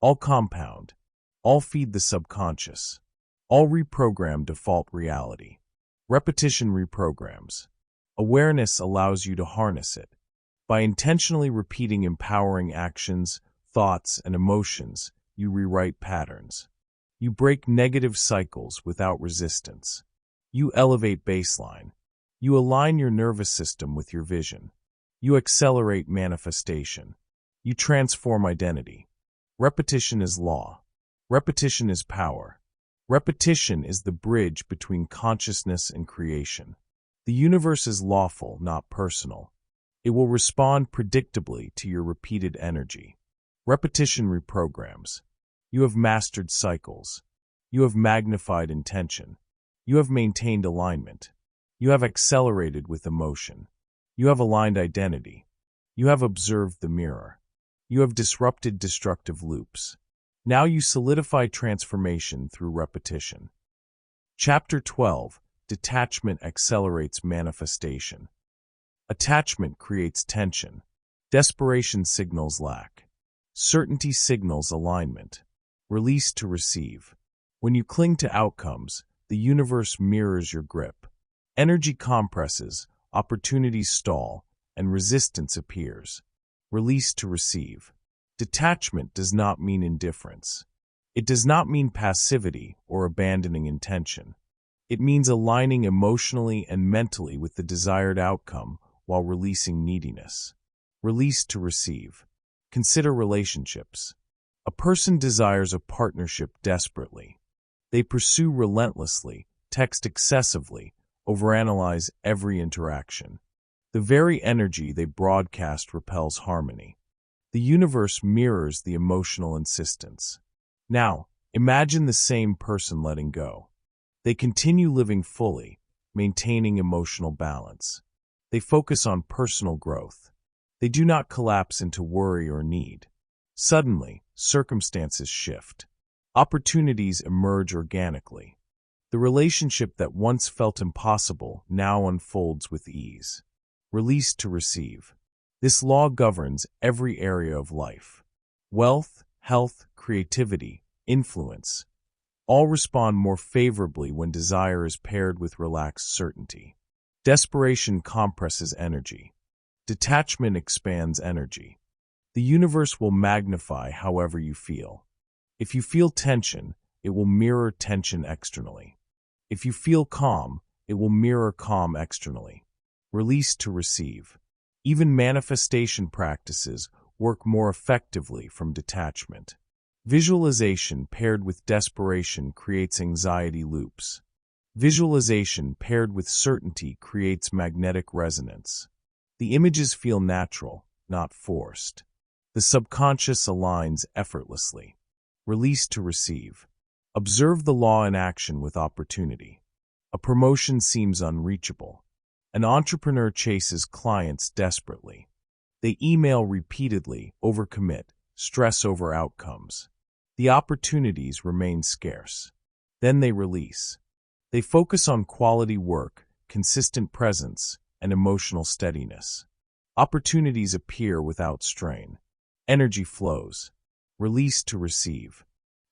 All compound. All feed the subconscious. All reprogram default reality. Repetition reprograms. Awareness allows you to harness it. By intentionally repeating empowering actions, thoughts, and emotions, you rewrite patterns. You break negative cycles without resistance. You elevate baseline. You align your nervous system with your vision. You accelerate manifestation. You transform identity. Repetition is law. Repetition is power. Repetition is the bridge between consciousness and creation. The universe is lawful, not personal. It will respond predictably to your repeated energy. Repetition reprograms. You have mastered cycles. You have magnified intention. You have maintained alignment. You have accelerated with emotion. You have aligned identity. You have observed the mirror. You have disrupted destructive loops. Now you solidify transformation through repetition. Chapter 12. Detachment accelerates manifestation. Attachment creates tension. Desperation signals lack. Certainty signals alignment. Release to receive. When you cling to outcomes, the universe mirrors your grip. Energy compresses, opportunities stall, and resistance appears. Release to receive. Detachment does not mean indifference. It does not mean passivity or abandoning intention. It means aligning emotionally and mentally with the desired outcome while releasing neediness. Release to receive. Consider relationships. A person desires a partnership desperately. They pursue relentlessly, text excessively, overanalyze every interaction. The very energy they broadcast repels harmony. The universe mirrors the emotional insistence. Now, imagine the same person letting go. They continue living fully, maintaining emotional balance. They focus on personal growth. They do not collapse into worry or need. Suddenly, circumstances shift. Opportunities emerge organically. The relationship that once felt impossible now unfolds with ease. Release to receive. This law governs every area of life. Wealth, health, creativity, influence. All respond more favorably when desire is paired with relaxed certainty. Desperation compresses energy. Detachment expands energy. The universe will magnify however you feel. If you feel tension, it will mirror tension externally. If you feel calm, it will mirror calm externally. Release to receive. Even manifestation practices work more effectively from detachment. Visualization paired with desperation creates anxiety loops. Visualization paired with certainty creates magnetic resonance. The images feel natural, not forced. The subconscious aligns effortlessly. Release to receive. Observe the law in action with opportunity. A promotion seems unreachable. An entrepreneur chases clients desperately. They email repeatedly, overcommit, stress over outcomes. The opportunities remain scarce. Then they release. They focus on quality work, consistent presence, and emotional steadiness. Opportunities appear without strain. Energy flows. Release to receive.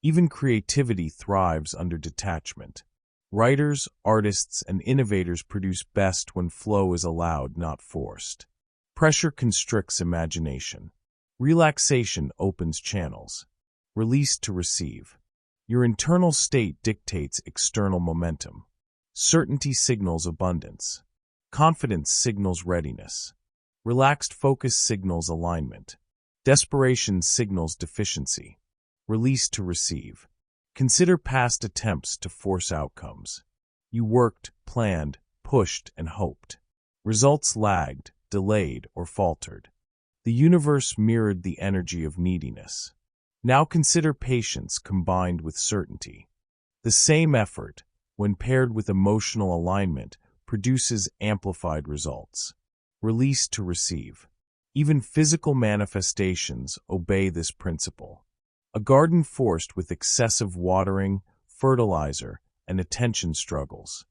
Even creativity thrives under detachment. Writers, artists, and innovators produce best when flow is allowed, not forced. Pressure constricts imagination. Relaxation opens channels. Release to receive. Your internal state dictates external momentum. Certainty signals abundance. Confidence signals readiness. Relaxed focus signals alignment. Desperation signals deficiency. Release to receive. Consider past attempts to force outcomes. You worked, planned, pushed, and hoped. Results lagged, delayed, or faltered. The universe mirrored the energy of neediness. Now consider patience combined with certainty. The same effort, when paired with emotional alignment, produces amplified results. Release to receive. Even physical manifestations obey this principle. A garden forced with excessive watering, fertilizer, and attention struggles.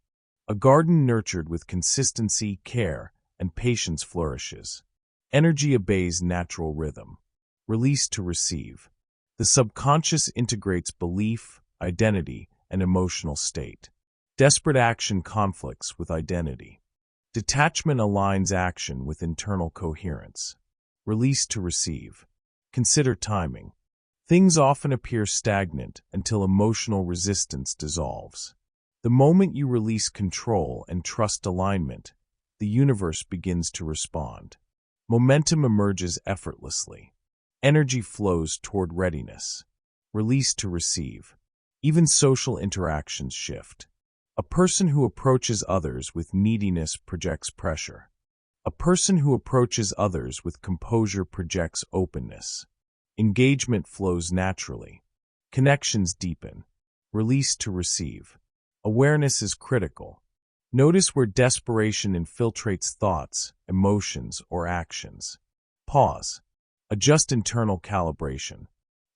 A garden nurtured with consistency, care, and patience flourishes. Energy obeys natural rhythm. Release to receive. The subconscious integrates belief, identity, and emotional state. Desperate action conflicts with identity. Detachment aligns action with internal coherence. Release to receive. Consider timing. Things often appear stagnant until emotional resistance dissolves. The moment you release control and trust alignment, the universe begins to respond. Momentum emerges effortlessly. Energy flows toward readiness. Release to receive. Even social interactions shift. A person who approaches others with neediness projects pressure. A person who approaches others with composure projects openness. Engagement flows naturally. Connections deepen. Release to receive. Awareness is critical. Notice where desperation infiltrates thoughts, emotions, or actions. Pause. Adjust internal calibration.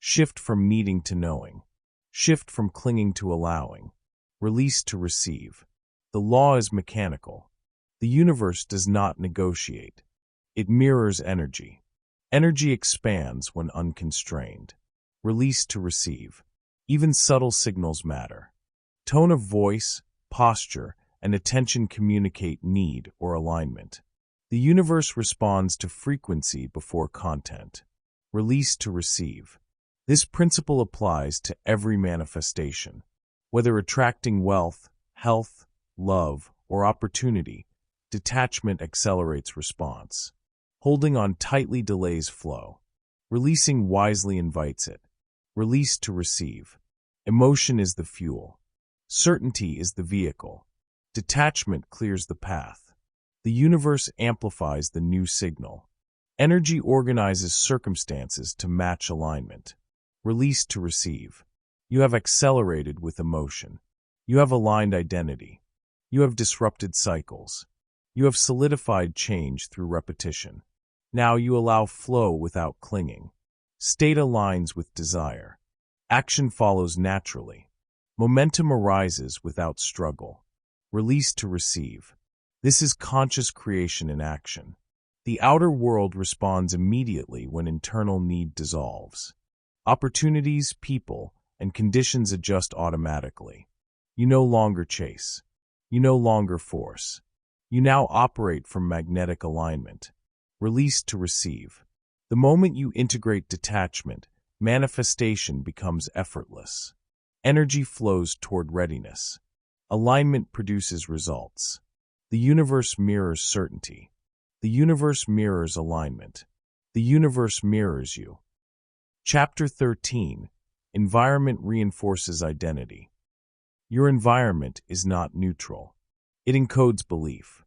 Shift from needing to knowing. Shift from clinging to allowing. Release to receive. The law is mechanical. The universe does not negotiate. It mirrors energy. Energy expands when unconstrained. Release to receive. Even subtle signals matter. Tone of voice, posture, and attention communicate need or alignment. The universe responds to frequency before content. Release to receive. This principle applies to every manifestation. Whether attracting wealth, health, love, or opportunity, detachment accelerates response. Holding on tightly delays flow. Releasing wisely invites it. Release to receive. Emotion is the fuel. Certainty is the vehicle. Detachment clears the path. The universe amplifies the new signal. Energy organizes circumstances to match alignment. Release to receive. You have accelerated with emotion. You have aligned identity. You have disrupted cycles. You have solidified change through repetition. Now you allow flow without clinging. State aligns with desire. Action follows naturally. Momentum arises without struggle. Release to receive. This is conscious creation in action. The outer world responds immediately when internal need dissolves. Opportunities, people, and conditions adjust automatically. You no longer chase. You no longer force. You now operate from magnetic alignment, released to receive. The moment you integrate detachment, manifestation becomes effortless. Energy flows toward readiness. Alignment produces results. The universe mirrors certainty. The universe mirrors alignment. The universe mirrors you. Chapter 13. Environment reinforces identity. Your environment is not neutral. It encodes belief.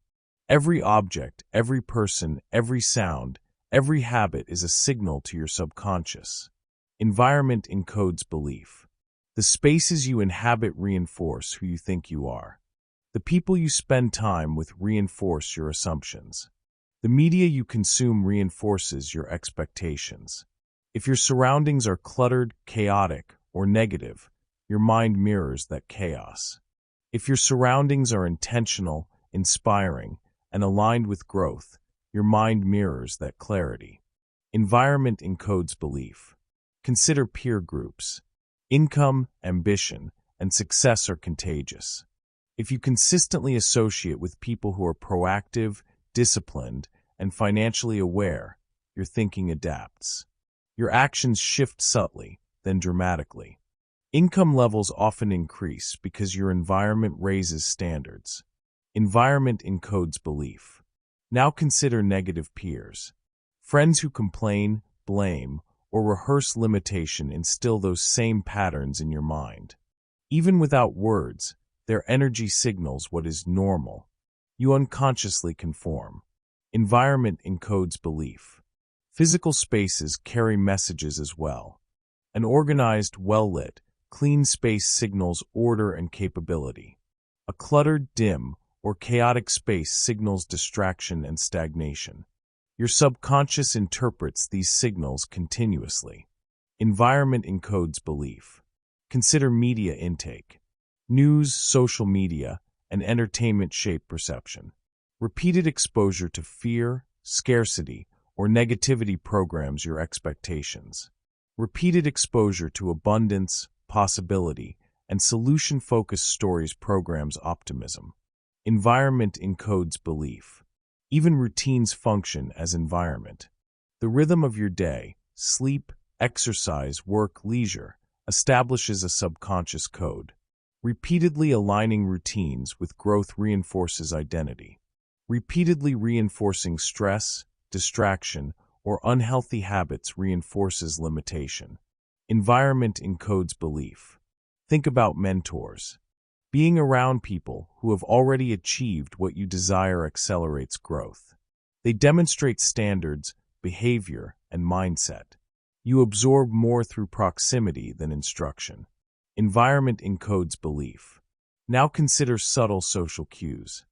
Every object, every person, every sound, every habit is a signal to your subconscious. Environment encodes belief. The spaces you inhabit reinforce who you think you are. The people you spend time with reinforce your assumptions. The media you consume reinforces your expectations. If your surroundings are cluttered, chaotic, or negative, your mind mirrors that chaos. If your surroundings are intentional, inspiring, and aligned with growth, your mind mirrors that clarity. Environment encodes belief. Consider peer groups. Income, ambition, and success are contagious. If you consistently associate with people who are proactive, disciplined, and financially aware, your thinking adapts. Your actions shift subtly, then dramatically. Income levels often increase because your environment raises standards. Environment encodes belief. Now consider negative peers. Friends who complain, blame, or rehearse limitation instill those same patterns in your mind. Even without words, their energy signals what is normal. You unconsciously conform. Environment encodes belief. Physical spaces carry messages as well. An organized, well-lit, clean space signals order and capability. A cluttered, dim, or chaotic space signals distraction and stagnation. Your subconscious interprets these signals continuously. Environment encodes belief. Consider media intake. News, social media, and entertainment shape perception. Repeated exposure to fear, scarcity, or negativity programs your expectations. Repeated exposure to abundance, possibility, and solution-focused stories programs optimism. Environment encodes belief. Even routines function as environment. The rhythm of your day, sleep, exercise, work, leisure, establishes a subconscious code. Repeatedly aligning routines with growth reinforces identity. Repeatedly reinforcing stress, distraction, or unhealthy habits reinforces limitation. Environment encodes belief. Think about mentors. Being around people who have already achieved what you desire accelerates growth. They demonstrate standards, behavior, and mindset. You absorb more through proximity than instruction. Environment encodes belief. Now consider subtle social cues.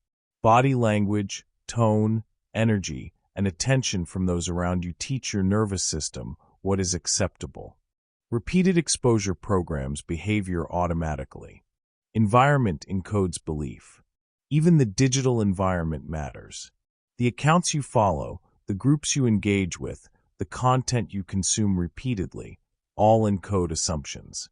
Body language, tone, energy, and attention from those around you teach your nervous system what is acceptable. Repeated exposure programs behavior automatically. Environment encodes belief. Even the digital environment matters. The accounts you follow, the groups you engage with, the content you consume repeatedly, all encode assumptions.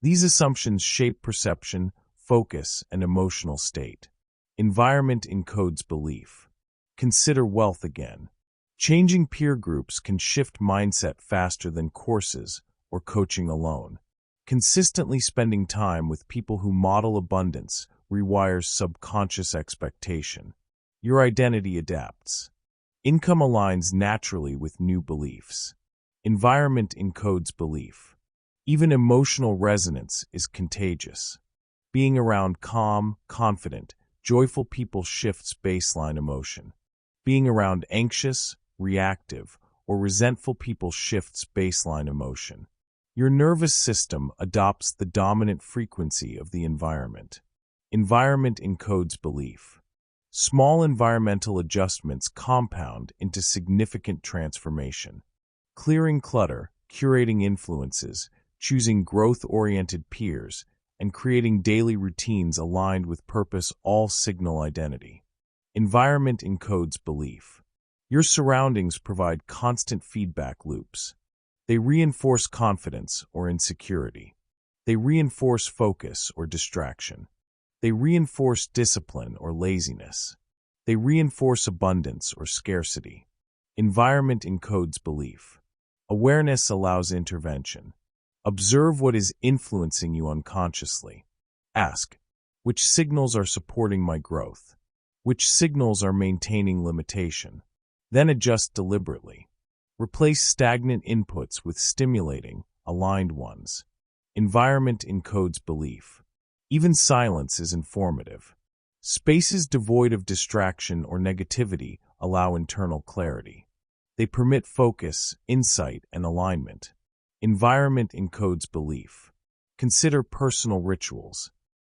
These assumptions shape perception, focus, and emotional state. Environment encodes belief. Consider wealth again. Changing peer groups can shift mindset faster than courses or coaching alone. Consistently spending time with people who model abundance rewires subconscious expectation. Your identity adapts. Income aligns naturally with new beliefs. Environment encodes belief. Even emotional resonance is contagious. Being around calm, confident, joyful people shifts baseline emotion. Being around anxious, reactive, or resentful people shifts baseline emotion. Your nervous system adopts the dominant frequency of the environment. Environment encodes belief. Small environmental adjustments compound into significant transformation. Clearing clutter, curating influences, choosing growth-oriented peers, and creating daily routines aligned with purpose all signal identity. Environment encodes belief. Your surroundings provide constant feedback loops. They reinforce confidence or insecurity. They reinforce focus or distraction. They reinforce discipline or laziness. They reinforce abundance or scarcity. Environment encodes belief. Awareness allows intervention. Observe what is influencing you unconsciously. Ask, which signals are supporting my growth? Which signals are maintaining limitation? Then adjust deliberately. Replace stagnant inputs with stimulating, aligned ones. Environment encodes belief. Even silence is informative. Spaces devoid of distraction or negativity allow internal clarity. They permit focus, insight, and alignment. Environment encodes belief. Consider personal rituals.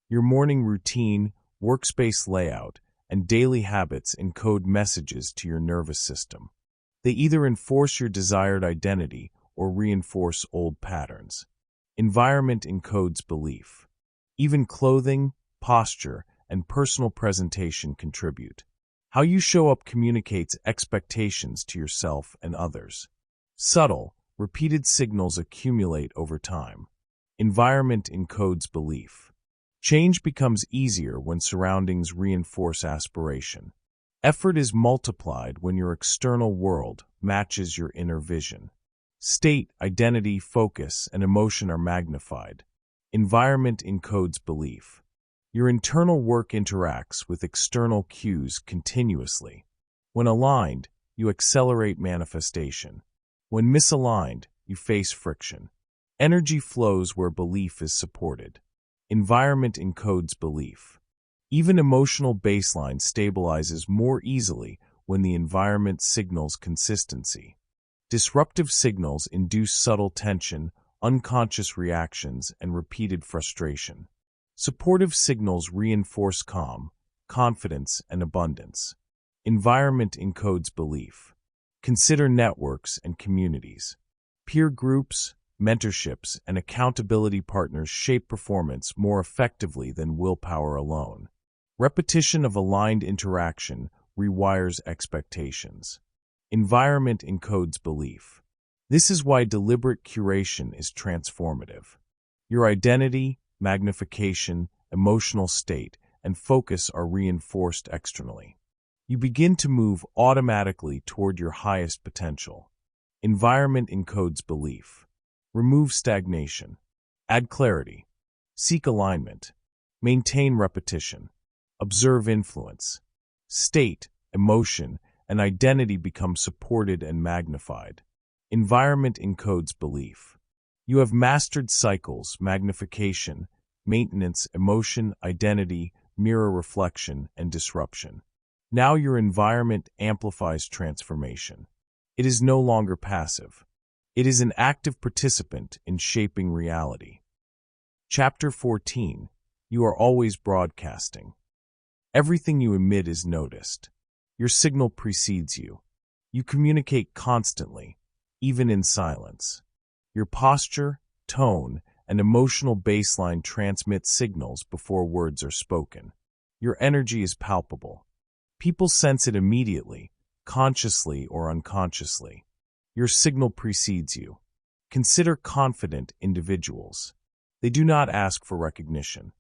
Your morning routine, workspace layout, and daily habits encode messages to your nervous system. They either enforce your desired identity or reinforce old patterns. Environment encodes belief. Even clothing, posture, and personal presentation contribute. How you show up communicates expectations to yourself and others. Subtle, repeated signals accumulate over time. Environment encodes belief. Change becomes easier when surroundings reinforce aspiration. Effort is multiplied when your external world matches your inner vision. State, identity, focus, and emotion are magnified. Environment encodes belief. Your internal work interacts with external cues continuously. When aligned, you accelerate manifestation. When misaligned, you face friction. Energy flows where belief is supported. Environment encodes belief. Even emotional baseline stabilizes more easily when the environment signals consistency. Disruptive signals induce subtle tension, unconscious reactions, and repeated frustration. Supportive signals reinforce calm, confidence, and abundance. Environment encodes belief. Consider networks and communities. Peer groups, mentorships, and accountability partners shape performance more effectively than willpower alone. Repetition of aligned interaction rewires expectations. Environment encodes belief. This is why deliberate curation is transformative. Your identity, magnification, emotional state, and focus are reinforced externally. You begin to move automatically toward your highest potential. Environment encodes belief. Remove stagnation. Add clarity. Seek alignment. Maintain repetition. Observe influence. State, emotion, and identity become supported and magnified. Environment encodes belief. You have mastered cycles, magnification, maintenance, emotion, identity, mirror reflection, and disruption. Now your environment amplifies transformation. It is no longer passive. It is an active participant in shaping reality. Chapter 14. You are always broadcasting. Everything you emit is noticed. Your signal precedes you. You communicate constantly, even in silence. Your posture, tone, and emotional baseline transmit signals before words are spoken. Your energy is palpable. People sense it immediately, consciously or unconsciously. Your signal precedes you. Consider confident individuals. They do not ask for recognition.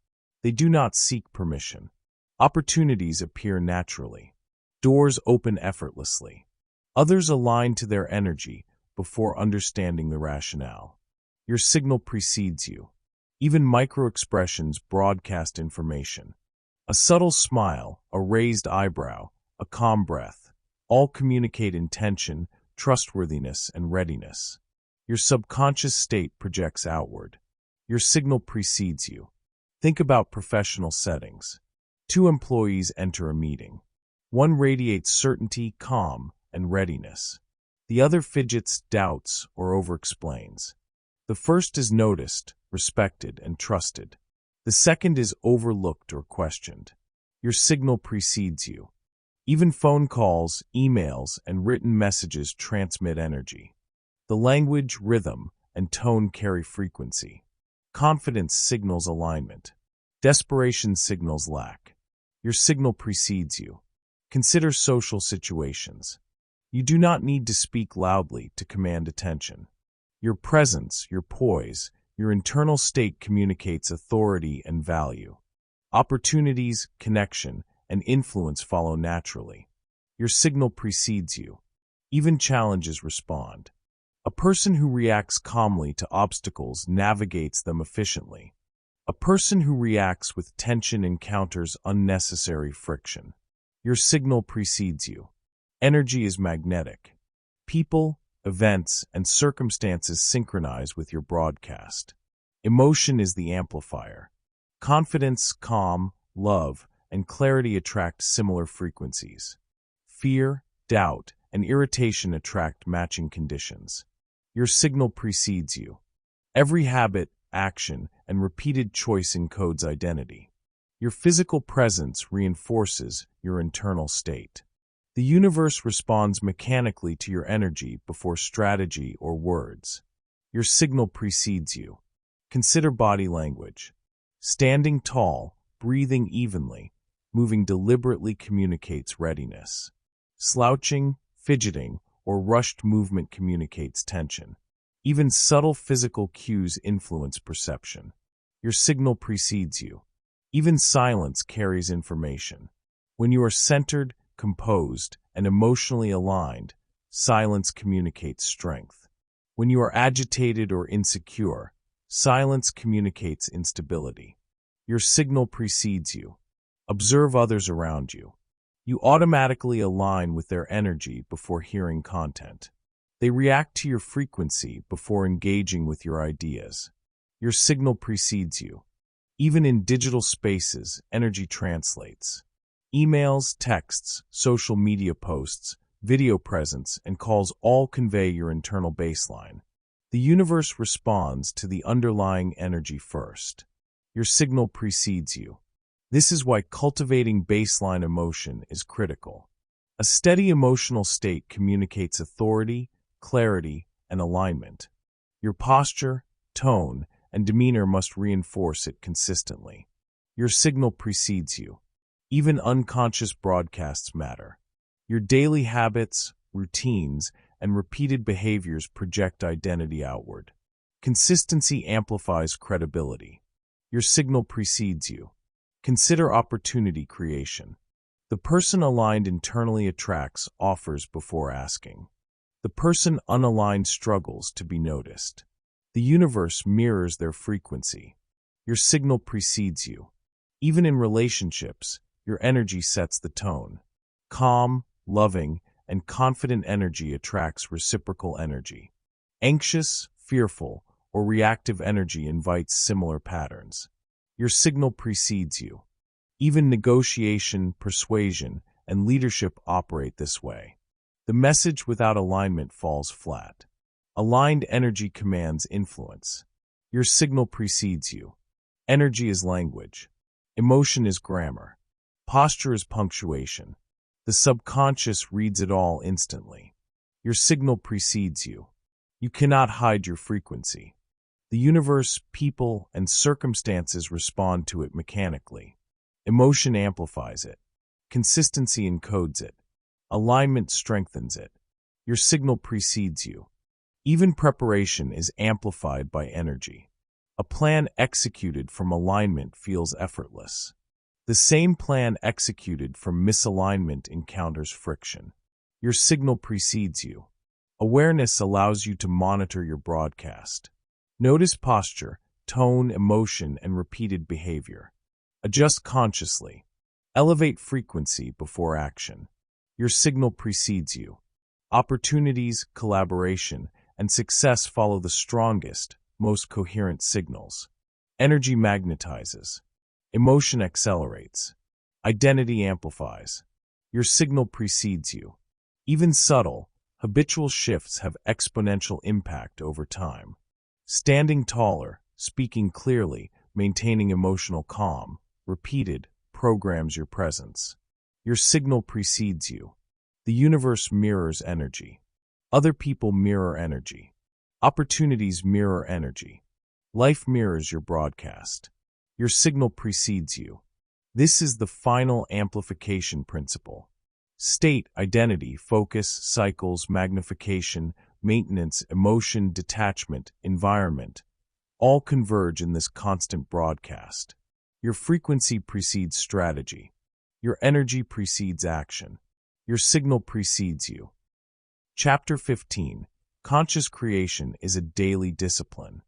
They do not seek permission. Opportunities appear naturally. Doors open effortlessly. Others align to their energy before understanding the rationale. Your signal precedes you. Even micro-expressions broadcast information. A subtle smile, a raised eyebrow, a calm breath, all communicate intention, trustworthiness, and readiness. Your subconscious state projects outward. Your signal precedes you. Think about professional settings. Two employees enter a meeting. One radiates certainty, calm, and readiness. The other fidgets, doubts, or over-explains. The first is noticed, respected, and trusted. The second is overlooked or questioned. Your signal precedes you. Even phone calls, emails, and written messages transmit energy. The language, rhythm, and tone carry frequency. Confidence signals alignment. Desperation signals lack. Your signal precedes you. Consider social situations. You do not need to speak loudly to command attention. Your presence, your poise, Your internal state communicates authority and value. Opportunities, connection, and influence follow naturally. Your signal precedes you. Even challenges respond. A person who reacts calmly to obstacles navigates them efficiently. A person who reacts with tension encounters unnecessary friction. Your signal precedes you. Energy is magnetic. People, events, and circumstances synchronize with your broadcast. Emotion is the amplifier. Confidence, calm, love, and clarity attract similar frequencies. Fear, doubt, and irritation attract matching conditions. Your signal precedes you. Every habit, action, and repeated choice encodes identity. Your physical presence reinforces your internal state. The universe responds mechanically to your energy before strategy or words. Your signal precedes you. Consider body language. Standing tall, breathing evenly, moving deliberately communicates readiness. Slouching, fidgeting, or rushed movement communicates tension. Even subtle physical cues influence perception. Your signal precedes you. Even silence carries information. When you are centered, composed, and emotionally aligned, silence communicates strength. When you are agitated or insecure, silence communicates instability. Your signal precedes you. Observe others around you. You automatically align with their energy before hearing content. They react to your frequency before engaging with your ideas. Your signal precedes you. Even in digital spaces, energy translates. Emails, texts, social media posts, video presence, and calls all convey your internal baseline. The universe responds to the underlying energy first. Your signal precedes you. This is why cultivating baseline emotion is critical. A steady emotional state communicates authority, clarity, and alignment. Your posture, tone, and demeanor must reinforce it consistently. Your signal precedes you. Even unconscious broadcasts matter. Your daily habits, routines, and repeated behaviors project identity outward. Consistency amplifies credibility. Your signal precedes you. Consider opportunity creation. The person aligned internally attracts offers before asking. The person unaligned struggles to be noticed. The universe mirrors their frequency. Your signal precedes you. Even in relationships, your energy sets the tone. Calm, loving, and confident energy attracts reciprocal energy. Anxious, fearful, or reactive energy invites similar patterns. Your signal precedes you. Even negotiation, persuasion, and leadership operate this way. The message without alignment falls flat. Aligned energy commands influence. Your signal precedes you. Energy is language. Emotion is grammar. Posture is punctuation. The subconscious reads it all instantly. Your signal precedes you. You cannot hide your frequency. The universe, people, and circumstances respond to it mechanically. Emotion amplifies it. Consistency encodes it. Alignment strengthens it. Your signal precedes you. Even preparation is amplified by energy. A plan executed from alignment feels effortless. The same plan executed from misalignment encounters friction. Your signal precedes you. Awareness allows you to monitor your broadcast. Notice posture, tone, emotion, and repeated behavior. Adjust consciously. Elevate frequency before action. Your signal precedes you. Opportunities, collaboration, and success follow the strongest, most coherent signals. Energy magnetizes. Emotion accelerates. Identity amplifies. Your signal precedes you. Even subtle, habitual shifts have exponential impact over time. Standing taller, speaking clearly, maintaining emotional calm, repeated, programs your presence. Your signal precedes you. The universe mirrors energy. Other people mirror energy. Opportunities mirror energy. Life mirrors your broadcast. Your signal precedes you. This is the final amplification principle. State, identity, focus, cycles, magnification, maintenance, emotion, detachment, environment. all converge in this constant broadcast. Your frequency precedes strategy. Your energy precedes action. Your signal precedes you. Chapter 15. Conscious creation is a daily discipline.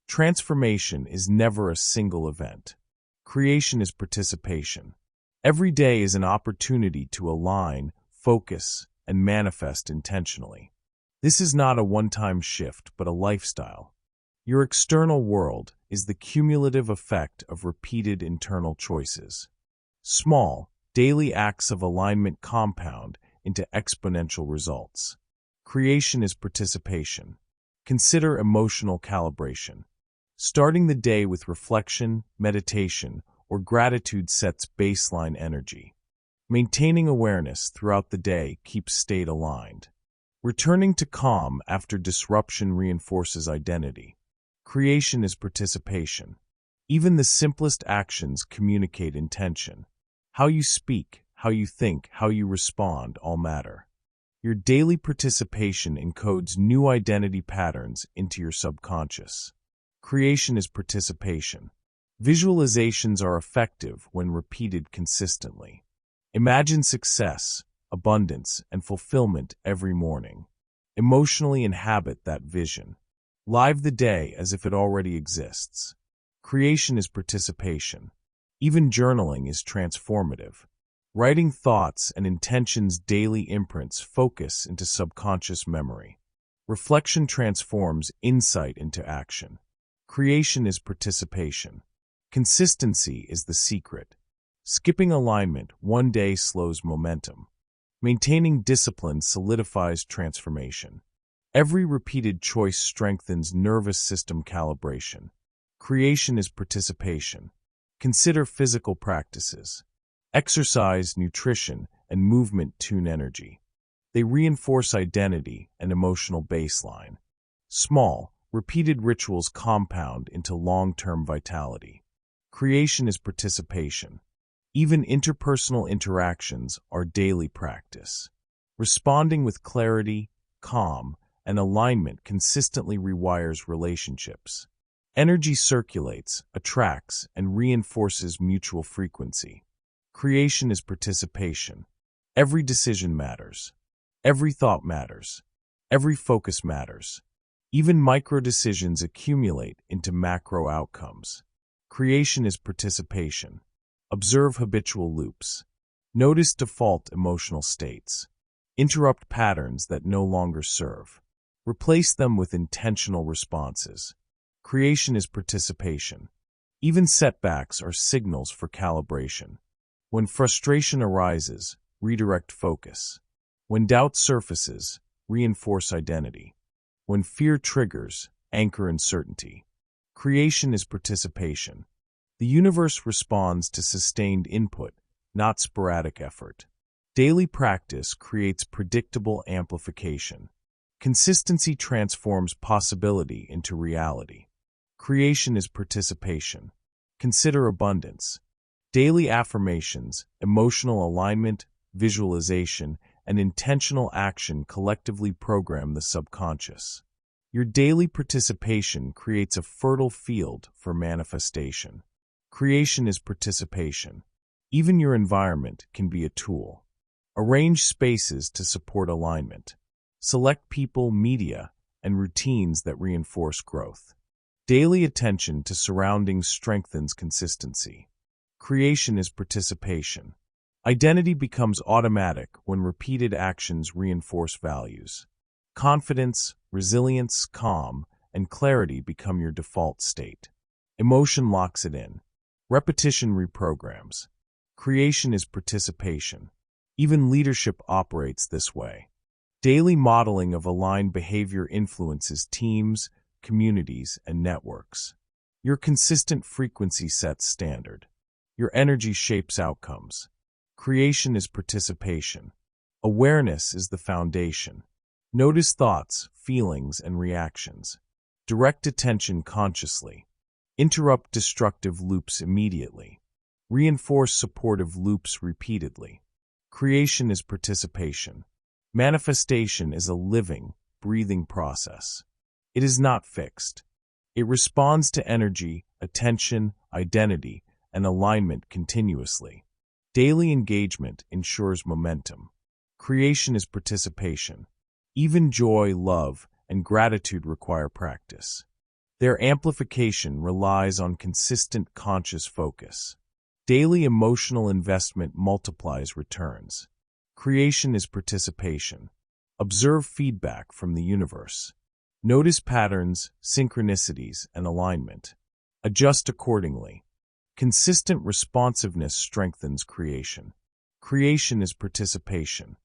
Transformation is never a single event. Creation is participation. Every day is an opportunity to align, focus, and manifest intentionally. This is not a one-time shift, but a lifestyle. Your external world is the cumulative effect of repeated internal choices. Small, daily acts of alignment compound into exponential results. Creation is participation. Consider emotional calibration. Starting the day with reflection, meditation, or gratitude sets baseline energy. Maintaining awareness throughout the day keeps state aligned. Returning to calm after disruption reinforces identity. Creation is participation. Even the simplest actions communicate intention. How you speak, how you think, how you respond all matter. Your daily participation encodes new identity patterns into your subconscious. Creation is participation. Visualizations are effective when repeated consistently. Imagine success, abundance, and fulfillment every morning. Emotionally inhabit that vision. Live the day as if it already exists. Creation is participation. Even journaling is transformative. Writing thoughts and intentions daily imprints focus into subconscious memory. Reflection transforms insight into action. Creation is participation. Consistency is the secret. Skipping alignment one day slows momentum. Maintaining discipline solidifies transformation. Every repeated choice strengthens nervous system calibration. Creation is participation. Consider physical practices. Exercise, nutrition, and movement tune energy. They reinforce identity and emotional baseline. Small, repeated rituals compound into long-term vitality. Creation is participation. Even interpersonal interactions are daily practice. Responding with clarity, calm, and alignment consistently rewires relationships. Energy circulates, attracts, and reinforces mutual frequency. Creation is participation. Every decision matters. Every thought matters. Every focus matters. Even micro-decisions accumulate into macro outcomes. Creation is participation. Observe habitual loops. Notice default emotional states. Interrupt patterns that no longer serve. Replace them with intentional responses. Creation is participation. Even setbacks are signals for calibration. When frustration arises, redirect focus. When doubt surfaces, reinforce identity. When fear triggers, anchor uncertainty. Creation is participation. The universe responds to sustained input, not sporadic effort. Daily practice creates predictable amplification. Consistency transforms possibility into reality. Creation is participation. Consider abundance. Daily affirmations, emotional alignment, visualization, and intentional action collectively program the subconscious. Your daily participation creates a fertile field for manifestation. Creation is participation. Even your environment can be a tool. Arrange spaces to support alignment. Select people, media, and routines that reinforce growth. Daily attention to surroundings strengthens consistency. Creation is participation. Identity becomes automatic when repeated actions reinforce values. Confidence, resilience, calm, and clarity become your default state. Emotion locks it in. Repetition reprograms. Creation is participation. Even leadership operates this way. Daily modeling of aligned behavior influences teams, communities, and networks. Your consistent frequency sets standard. Your energy shapes outcomes. Creation is participation. Awareness is the foundation. Notice thoughts, feelings, and reactions. Direct attention consciously. Interrupt destructive loops immediately. Reinforce supportive loops repeatedly. Creation is participation. Manifestation is a living, breathing process. It is not fixed. It responds to energy, attention, identity, and alignment continuously. Daily engagement ensures momentum. Creation is participation. Even joy, love, and gratitude require practice. Their amplification relies on consistent conscious focus. Daily emotional investment multiplies returns. Creation is participation. Observe feedback from the universe. Notice patterns, synchronicities, and alignment. Adjust accordingly. Consistent responsiveness strengthens creation. Creation is participation.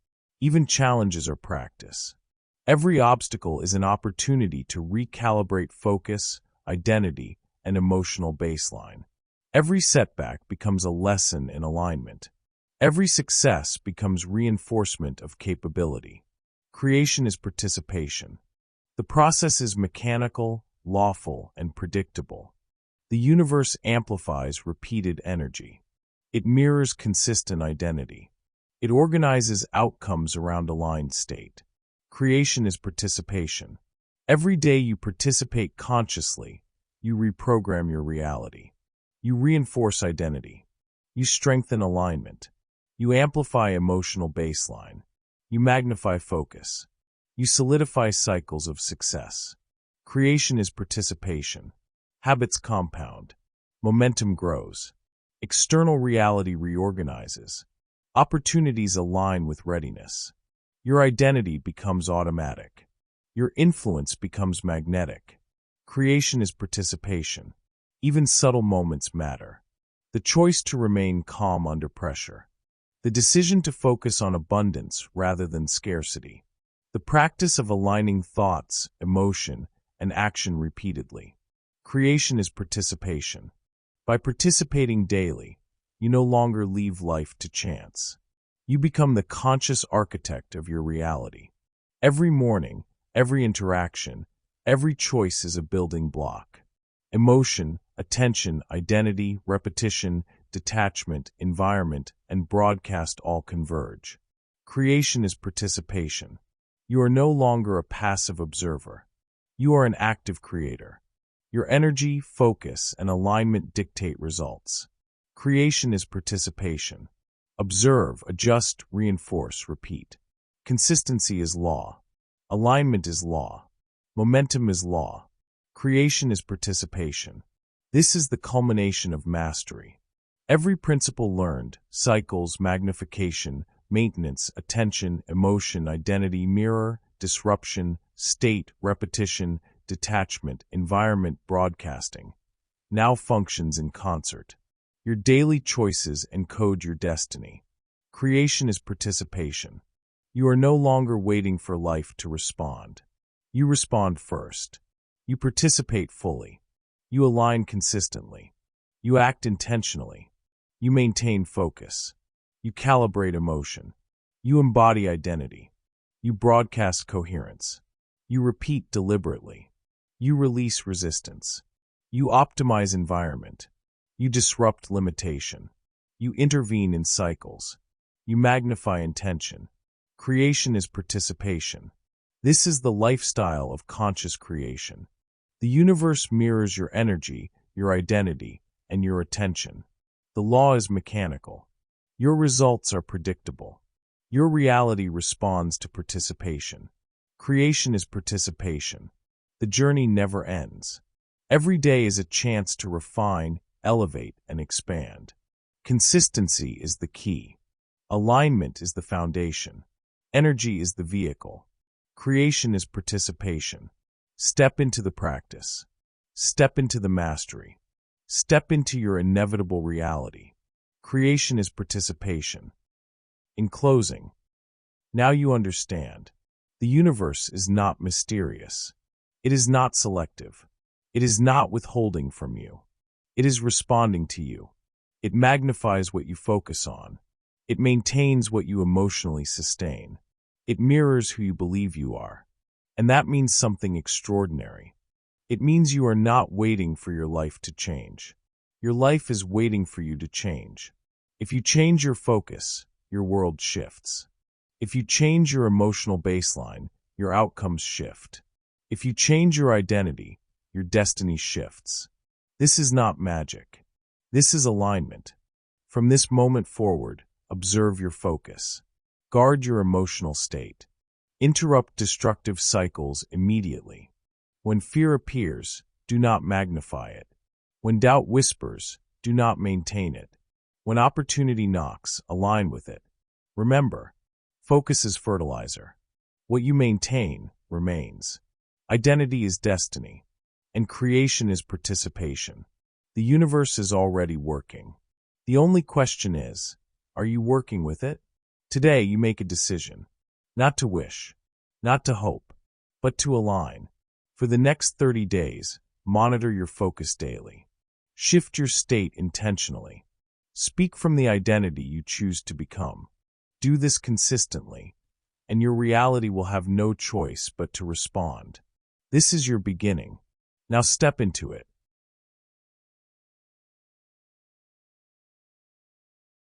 Even challenges are practice. Every obstacle is an opportunity to recalibrate focus, identity, and emotional baseline. Every setback becomes a lesson in alignment. Every success becomes reinforcement of capability. Creation is participation. The process is mechanical, lawful, and predictable. The universe amplifies repeated energy. It mirrors consistent identity. It organizes outcomes around aligned state. Creation is participation. Every day you participate consciously, you reprogram your reality. You reinforce identity. You strengthen alignment. You amplify emotional baseline. You magnify focus. You solidify cycles of success. Creation is participation. Habits compound. Momentum grows. External reality reorganizes. Opportunities align with readiness. Your identity becomes automatic. Your influence becomes magnetic. Creation is participation. Even subtle moments matter. The choice to remain calm under pressure. The decision to focus on abundance rather than scarcity. The practice of aligning thoughts, emotion, and action repeatedly. Creation is participation. By participating daily, you no longer leave life to chance. You become the conscious architect of your reality. Every morning, every interaction, every choice is a building block. Emotion, attention, identity, repetition, detachment, environment, and broadcast all converge. Creation is participation. You are no longer a passive observer. You are an active creator. Your energy, focus, and alignment dictate results. Creation is participation. Observe, adjust, reinforce, repeat. Consistency is law. Alignment is law. Momentum is law. Creation is participation. This is the culmination of mastery. Every principle learned, cycles, magnification, maintenance, attention, emotion, identity, mirror, disruption, state, repetition, detachment, environment, broadcasting, now functions in concert. Your daily choices encode your destiny. Creation is participation. You are no longer waiting for life to respond. You respond first. You participate fully. You align consistently. You act intentionally. You maintain focus. You calibrate emotion. You embody identity. You broadcast coherence. You repeat deliberately. You release resistance. You optimize environment. You disrupt limitation. You intervene in cycles. You magnify intention. Creation is participation. This is the lifestyle of conscious creation. The universe mirrors your energy, your identity, and your attention. The law is mechanical. Your results are predictable. Your reality responds to participation. Creation is participation. The journey never ends. Every day is a chance to refine, elevate, and expand. Consistency is the key. Alignment is the foundation. Energy is the vehicle. Creation is participation. Step into the practice. Step into the mastery. Step into your inevitable reality. Creation is participation. In closing, now you understand. The universe is not mysterious. It is not selective. It is not withholding from you. It is responding to you. It magnifies what you focus on. It maintains what you emotionally sustain. It mirrors who you believe you are. And that means something extraordinary. It means you are not waiting for your life to change. Your life is waiting for you to change. If you change your focus, your world shifts. If you change your emotional baseline, your outcomes shift. If you change your identity, your destiny shifts. This is not magic. This is alignment. From this moment forward, observe your focus. Guard your emotional state. Interrupt destructive cycles immediately. When fear appears, do not magnify it. When doubt whispers, do not maintain it. When opportunity knocks, align with it. Remember, focus is fertilizer. What you maintain remains. Identity is destiny, and creation is participation. The universe is already working. The only question is, are you working with it? Today you make a decision, not to wish, not to hope, but to align. For the next 30 days, monitor your focus daily. Shift your state intentionally. Speak from the identity you choose to become. Do this consistently, and your reality will have no choice but to respond. This is your beginning. Now step into it.